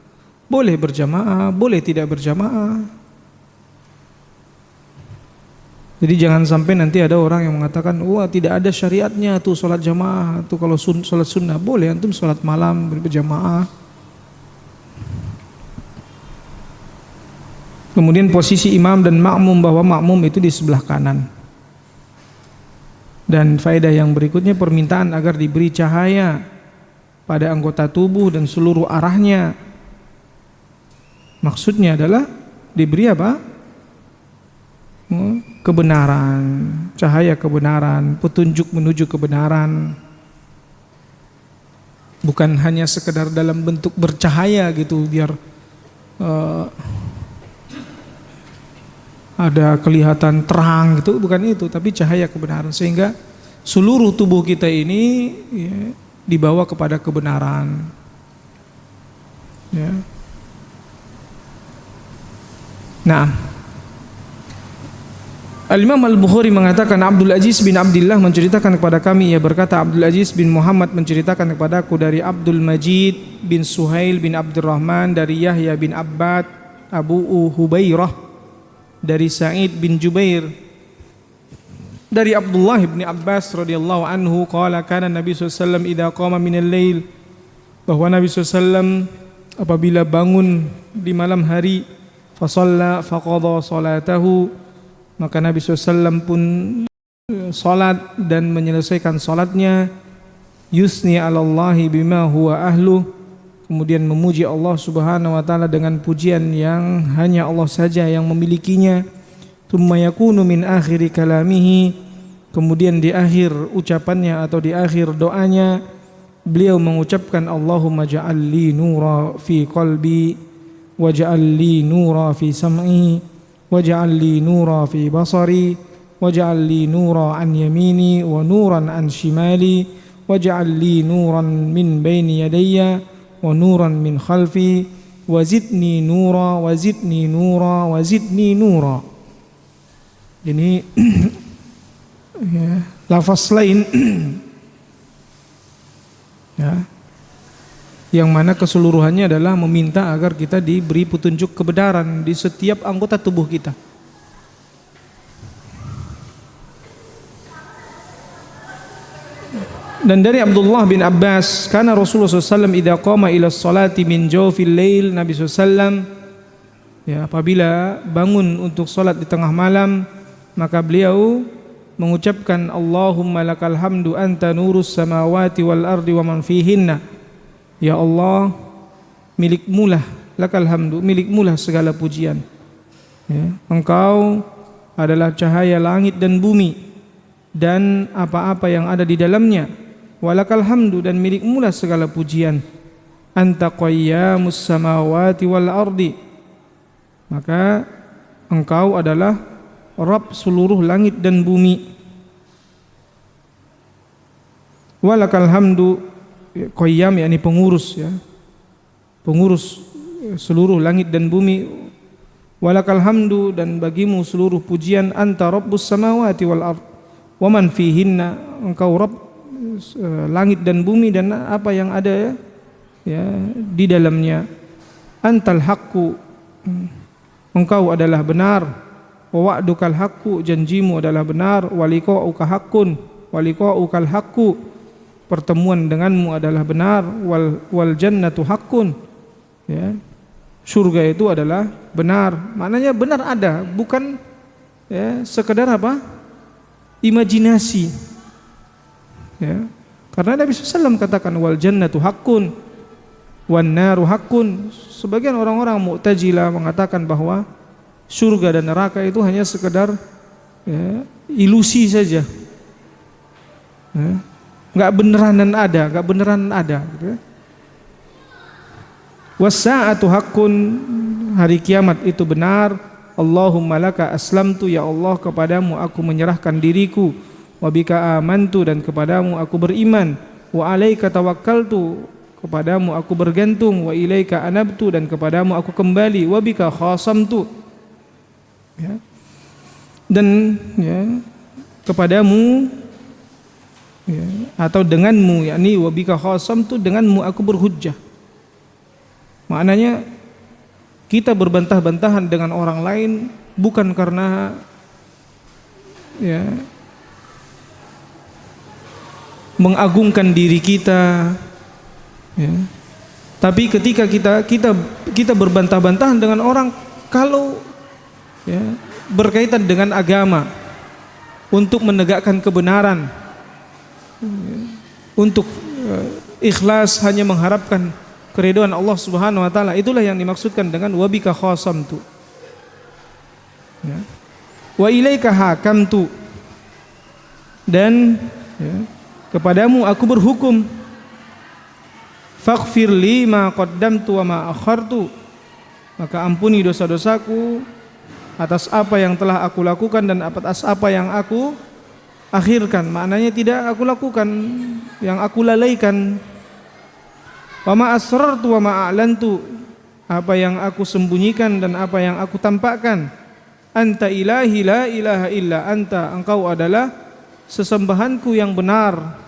S1: Boleh berjamaah, boleh tidak berjamaah. Jadi jangan sampai nanti ada orang yang mengatakan, wah tidak ada syariatnya tuh sholat jamaah tuh, kalau sholat sunnah boleh antum sholat malam berjamaah. Kemudian posisi imam dan makmum, bahwa makmum itu di sebelah kanan. Dan faedah yang berikutnya, permintaan agar diberi cahaya pada anggota tubuh dan seluruh arahnya. Maksudnya adalah diberi apa? Kebenaran, cahaya kebenaran, petunjuk menuju kebenaran. Bukan hanya sekedar dalam bentuk bercahaya gitu biar ada kelihatan terang gitu, bukan itu, tapi cahaya kebenaran sehingga seluruh tubuh kita ini ya, dibawa kepada kebenaran. Ya. Nah, Al-Imam Al-Bukhari mengatakan, Abdul Aziz bin Abdullah menceritakan kepada kami, ia berkata, Abdul Aziz bin Muhammad menceritakan kepadaku dari Abdul Majid bin Suhail bin Abdurrahman, dari Yahya bin Abbad Abu Hubairah, dari Sa'id bin Jubair, dari Abdullah bin Abbas radhiyallahu anhu, qala kana Nabi SAW idza qama minal lail, bahwa Nabi SAW apabila bangun di malam hari, fa shalla fa qada salatahu, maka Nabi SAW pun salat dan menyelesaikan salatnya, yusni 'ala Allahi bima huwa ahlu, kemudian memuji Allah Subhanahu wa taala dengan pujian yang hanya Allah saja yang memilikinya. Tsumma yakunu min akhiri kalamihi, kemudian di akhir ucapannya atau di akhir doanya beliau mengucapkan, Allahumma ja'al li nura fi qalbi waj'al li nura fi sam'i waj'al li nura fi basari waj'al li nura an yamini wa nuran an shimali waj'al li nuran min baini yadayya wa nuran min khalfi wazidni nura wazidni nura wazidni nura. Ini ya, lafaz lain ya, yang mana keseluruhannya adalah meminta agar kita diberi petunjuk kebenaran di setiap anggota tubuh kita. Dan dari Abdullah bin Abbas, karena Rasulullah SAW idza qama ila sholati min jawfil lail, Nabi SAW ya, apabila bangun untuk salat di tengah malam, maka beliau mengucapkan Allahumma lakal hamdu anta nurus samawati wal ardi wa man fihinna. Ya Allah, milikmulah, lakal hamdu, milikmulah segala pujian ya, Engkau adalah cahaya langit dan bumi dan apa-apa yang ada di dalamnya. Walakal hamdu, dan milikmulah segala pujian. Anta qayyamus samawati wal ardi, maka Engkau adalah Rabb seluruh langit dan bumi. Walakal hamdu, qayyam yakni pengurus ya, pengurus seluruh langit dan bumi. Walakal hamdu, dan bagimu seluruh pujian. Anta rabbus samawati wal ard wa man fihinna, Engkau Rabb langit dan bumi dan apa yang ada ya di dalamnya. Antal haqqu, Engkau adalah benar. Wa wa'dukal haqqu, janjimu adalah benar. Wa liqa'uka haqqun, wa liqa'ukal haqqu, pertemuan denganmu adalah benar. Wal jannatu haqqun, ya, surga itu adalah benar. Maknanya benar ada, bukan ya sekedar apa? Imajinasi. Ya, karena Nabi SAW katakan wal jannatu haqqun wan naru haqqun. Sebagian orang-orang Mu'tazilah mengatakan bahwa surga dan neraka itu hanya sekedar ya, ilusi saja, ya, nggak beneran ada. Gitu ya. Was-sa'atu haqqun, hari kiamat itu benar. Allahumma laka aslamtu, ya Allah kepadamu aku menyerahkan diriku. Wa bika amantu, dan kepadamu aku beriman. Wa alaika tawakkaltu, kepadamu aku bergantung. Wa ilaika anabtu, dan kepadamu aku kembali. Wa bika khasamtu, ya, dan ya, kepadamu ya, atau denganmu, yakni wa bika khasamtu, denganmu aku berhujjah. Maknanya kita berbantah-bantahan dengan orang lain bukan karena ya mengagungkan diri kita ya, tapi ketika kita berbantah-bantahan dengan orang kalau ya, berkaitan dengan agama, untuk menegakkan kebenaran, untuk ikhlas hanya mengharapkan keridhaan Allah Subhanahu wa taala, itulah yang dimaksudkan dengan wabika khasamtu ya. Wa ilaika hakamtu, dan ya, kepadamu aku berhukum. Faghfir li ma qaddamtu wa ma akhartu, maka ampuni dosa-dosaku atas apa yang telah aku lakukan dan atas apa yang aku akhirkan. Maknanya tidak aku lakukan, yang aku lalaikan. Wa ma asrartu wa ma a'lantu, apa yang aku sembunyikan dan apa yang aku tampakkan. Anta ilahi la ilaha illa anta, engkau adalah sesembahanku yang benar,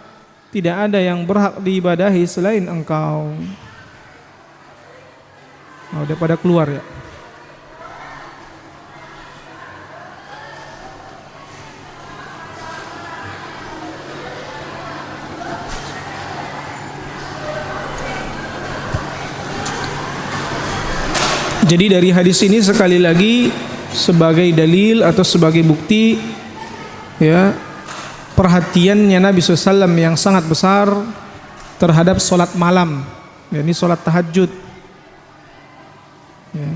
S1: tidak ada yang berhak diibadahi selain engkau. Oh, udah pada keluar ya. Jadi dari hadis ini sekali lagi sebagai dalil atau sebagai bukti ya, perhatiannya Nabi SAW yang sangat besar terhadap sholat malam, yakni sholat tahajud ya.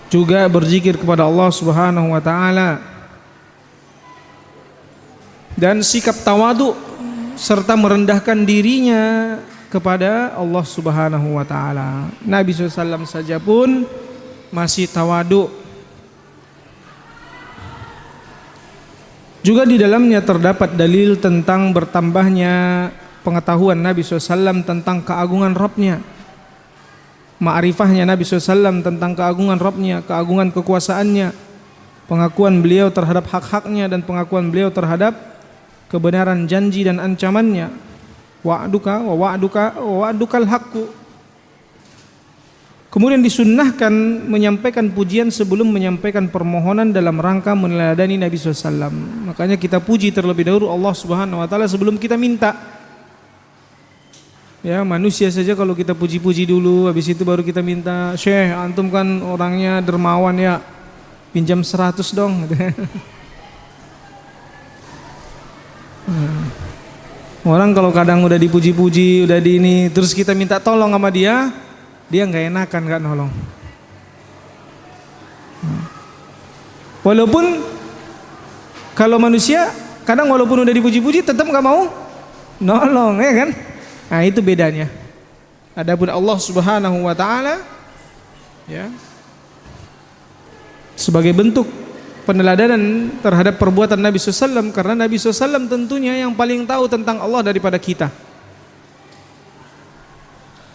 S1: Juga berzikir kepada Allah Subhanahu wa taala, dan sikap tawadu serta merendahkan dirinya kepada Allah Subhanahu wa taala. Nabi SAW saja pun masih tawadu Juga di dalamnya terdapat dalil tentang bertambahnya pengetahuan Nabi SAW tentang keagungan Rabbnya, ma'rifahnya Nabi SAW tentang keagungan Rabbnya, keagungan kekuasaannya, pengakuan beliau terhadap hak-haknya, dan pengakuan beliau terhadap kebenaran janji dan ancamannya. Wa'duka wa wa'dukal haqqu. Kemudian disunnahkan menyampaikan pujian sebelum menyampaikan permohonan dalam rangka meneladani Nabi SAW. Makanya kita puji terlebih dahulu Allah Subhanahu Wa Taala sebelum kita minta. Ya, manusia saja kalau kita puji-puji dulu, habis itu baru kita minta. Syekh, antum kan orangnya dermawan ya, pinjam 100 dong. Orang kalau kadang udah dipuji-puji, udah di ini, terus kita minta tolong sama dia nggak enakan, nggak nolong. Walaupun kalau manusia kadang walaupun udah dipuji-puji tetap nggak mau nolong, ya kan? Nah itu bedanya. Adapun Allah Subhanahu Wa Taala, ya, sebagai bentuk peneladanan terhadap perbuatan Nabi SAW, karena Nabi SAW tentunya yang paling tahu tentang Allah daripada kita.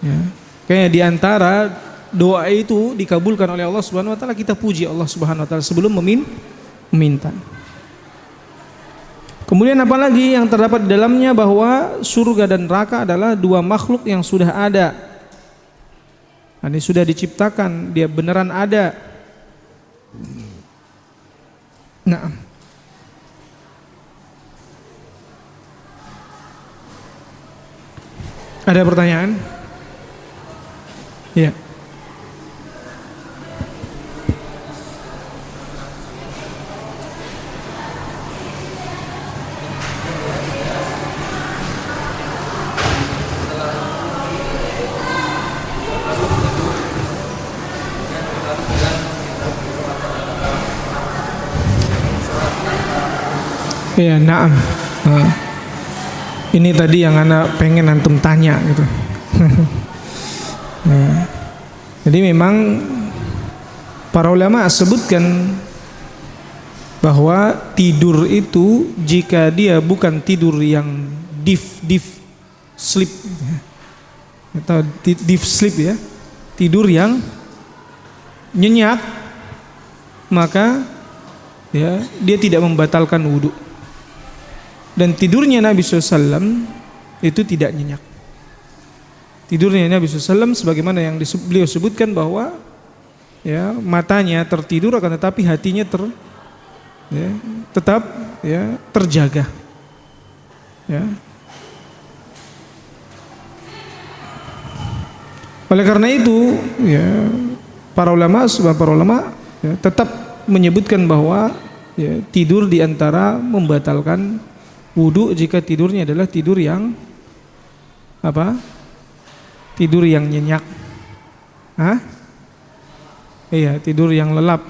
S1: Ya. Kayaknya di antara doa itu dikabulkan oleh Allah Subhanahu Wa Taala, kita puji Allah Subhanahu Wa Taala sebelum meminta. Kemudian apalagi yang terdapat di dalamnya, bahwa surga dan neraka adalah dua makhluk yang sudah ada. Ini sudah diciptakan, dia beneran ada. Nah, ada pertanyaan? Ya. Ya, naam. Ini tadi yang anak pengen antum tanya gitu. Nah, jadi memang para ulama sebutkan bahwa tidur itu jika dia bukan tidur yang deep sleep atau deep sleep, ya, tidur yang nyenyak, maka ya dia tidak membatalkan wudhu. Dan tidurnya Nabi SAW itu tidak nyenyak. Tidurnya Nabi SAW sebagaimana yang beliau sebutkan bahwa ya matanya tertidur akan tetapi hatinya tetap ya terjaga. Ya. Oleh karena itu ya para ulama ya, tetap menyebutkan bahwa ya, tidur diantara membatalkan wudhu jika tidurnya adalah tidur yang apa? Tidur yang nyenyak. Hah? Iya, tidur yang lelap.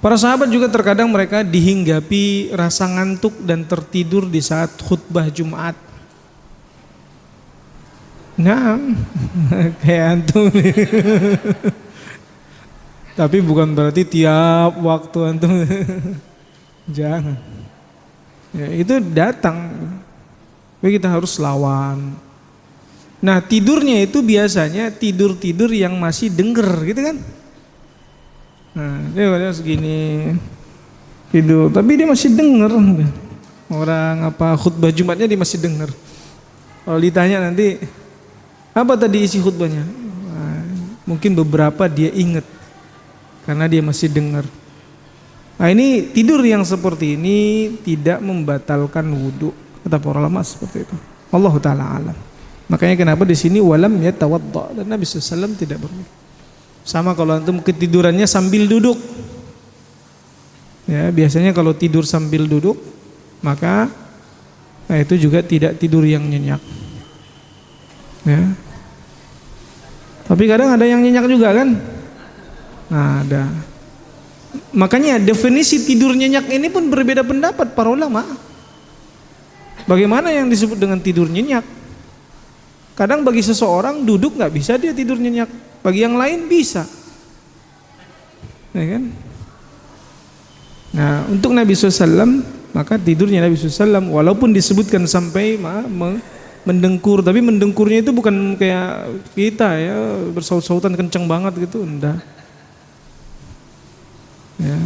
S1: Para sahabat juga terkadang mereka dihinggapi rasa ngantuk dan tertidur di saat khutbah Jumat. Nah, kayak antum. Tapi bukan berarti tiap waktu antum. Jangan. Ya, itu datang. Tapi kita harus lawan. Nah, tidurnya itu biasanya tidur-tidur yang masih denger gitu kan. Nah, dia segini tidur, tapi dia masih denger. Orang apa khutbah Jumatnya dia masih denger. Kalau ditanya nanti apa tadi isi khutbahnya? Nah, mungkin beberapa dia ingat karena dia masih denger. Nah, ini tidur yang seperti ini tidak membatalkan wudhu, kata para ulama seperti itu. Allah Ta'ala alam. Makanya kenapa di sini walam yatawadda, dan Nabi SAW tidak berwudhu. Sama kalau antum ketidurannya sambil duduk. Ya, biasanya kalau tidur sambil duduk, maka itu juga tidak tidur yang nyenyak. Ya. Tapi kadang ada yang nyenyak juga kan? Nah, ada. Makanya definisi tidur nyenyak ini pun berbeda pendapat para ulama. Bagaimana yang disebut dengan tidur nyenyak? Kadang bagi seseorang duduk nggak bisa dia tidur nyenyak, bagi yang lain bisa, ya kan? Nah, untuk Nabi SAW, maka tidurnya Nabi SAW walaupun disebutkan sampai mendengkur, tapi mendengkurnya itu bukan kayak kita ya, bersaut-sautan kenceng banget gitu, enggak. Ya.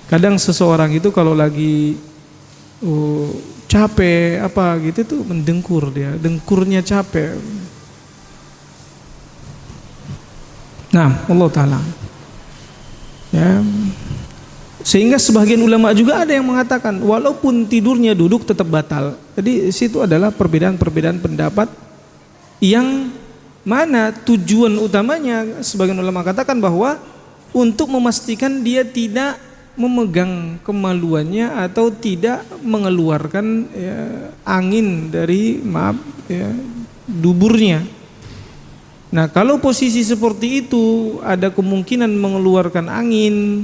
S1: Kadang seseorang itu kalau lagi capek apa gitu tuh mendengkur dia, dengkurnya capek. Nah, Allah Ta'ala. Ya. Sehingga sebagian ulama juga ada yang mengatakan walaupun tidurnya duduk tetap batal. Jadi situ adalah perbedaan-perbedaan pendapat yang mana tujuan utamanya sebagian ulama katakan bahwa untuk memastikan dia tidak memegang kemaluannya atau tidak mengeluarkan angin dari duburnya. Nah, kalau posisi seperti itu ada kemungkinan mengeluarkan angin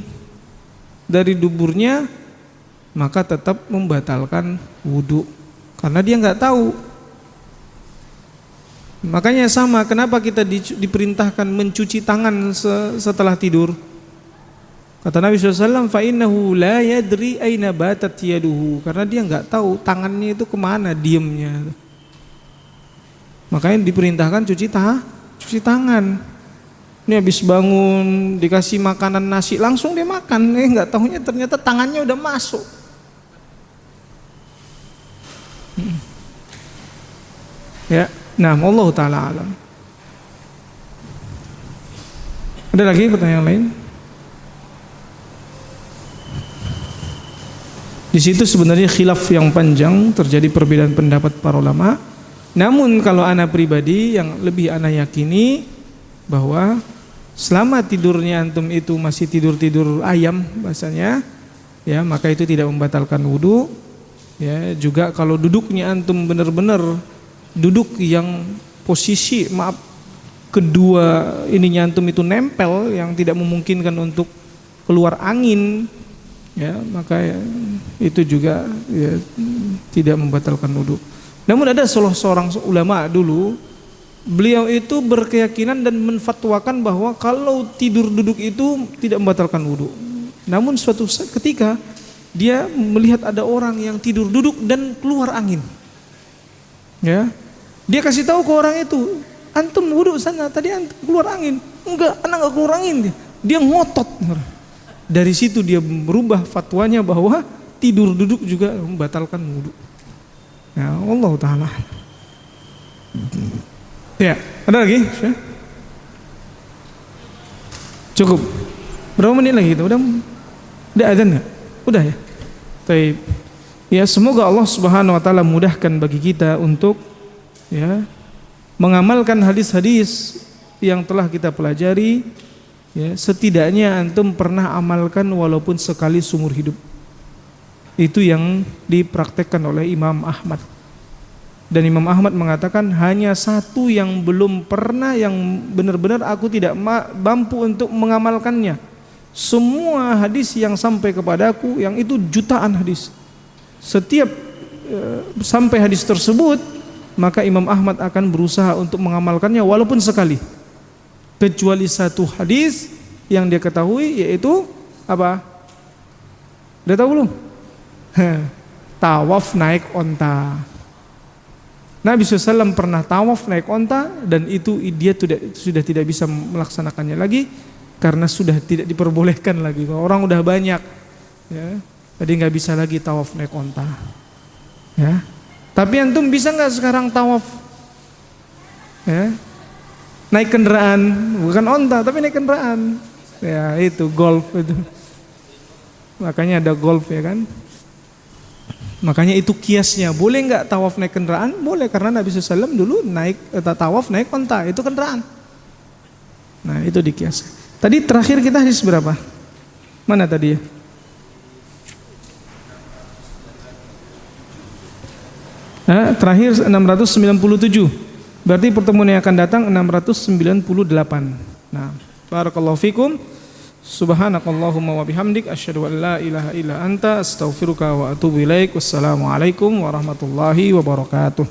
S1: dari duburnya, maka tetap membatalkan wudhu karena dia nggak tahu. Makanya sama, kenapa kita diperintahkan mencuci tangan setelah tidur? Kata Nabi SAW, fa'innahu la yadri aina batat yaduhu, karena dia nggak tahu tangannya itu kemana diemnya. Makanya diperintahkan cuci tangan. Ini habis bangun dikasih makanan nasi langsung dia makan, nggak tahunya ternyata tangannya udah masuk. Ya, nah Allah Ta'ala alam. Ada lagi pertanyaan lain? Di situ sebenarnya khilaf yang panjang, terjadi perbedaan pendapat para ulama. Namun kalau ana pribadi yang lebih ana yakini bahwa selama tidurnya antum itu masih tidur ayam bahasanya, ya maka itu tidak membatalkan wudu. Ya, juga kalau duduknya antum benar-benar duduk yang posisi kedua ininya antum itu nempel yang tidak memungkinkan untuk keluar angin, ya maka itu juga tidak membatalkan wudu. Namun ada salah seorang ulama dulu, beliau itu berkeyakinan dan menfatwakan bahwa kalau tidur duduk itu tidak membatalkan wudu. Namun suatu ketika dia melihat ada orang yang tidur duduk dan keluar angin. Ya, dia kasih tahu ke orang itu, antum wudu sana, tadi antum keluar angin. Enggak, anak enggak keluar angin. Dia ngotot. Dari situ dia merubah fatwanya bahwa tidur duduk juga membatalkan wudu. Ya, Allah Ta'ala. Ya, ada lagi? Cukup. Berapa menit lagi itu? Udah azan enggak? Udah ya. Baik. Ya, semoga Allah Subhanahu wa taala mudahkan bagi kita untuk ya mengamalkan hadis-hadis yang telah kita pelajari. Ya, setidaknya antum pernah amalkan walaupun sekali seumur hidup. Itu yang dipraktekkan oleh Imam Ahmad. Dan Imam Ahmad mengatakan hanya satu yang belum pernah, yang benar-benar aku tidak mampu untuk mengamalkannya. Semua hadis yang sampai kepadaku, yang itu jutaan hadis, setiap sampai hadis tersebut, maka Imam Ahmad akan berusaha untuk mengamalkannya walaupun sekali. Kecuali satu hadis yang dia ketahui, yaitu apa? Udah tahu belum? Tawaf naik onta. Nabi SAW pernah tawaf naik onta, dan itu dia sudah tidak bisa melaksanakannya lagi karena sudah tidak diperbolehkan lagi. Orang udah banyak, ya, jadi nggak bisa lagi tawaf naik onta. Ya, tapi antum bisa nggak sekarang tawaf? Ya, naik kendaraan, bukan onta tapi naik kendaraan. Ya itu golf itu. Makanya ada golf ya kan. Makanya itu kiasnya, boleh nggak tawaf naik kendaraan? Boleh, karena Nabi SAW dulu tawaf naik onta, itu kendaraan. Nah itu dikias. Tadi terakhir kita hadis berapa? Mana tadi ya? Terakhir 697. Berarti pertemuan yang akan datang 698. Nah, barakallahu fikum. Subhanakallahumma wa bihamdik asyhadu an la ilaha illa anta astaghfiruka wa atubu ilaik. Wassalamualaikum warahmatullahi wabarakatuh.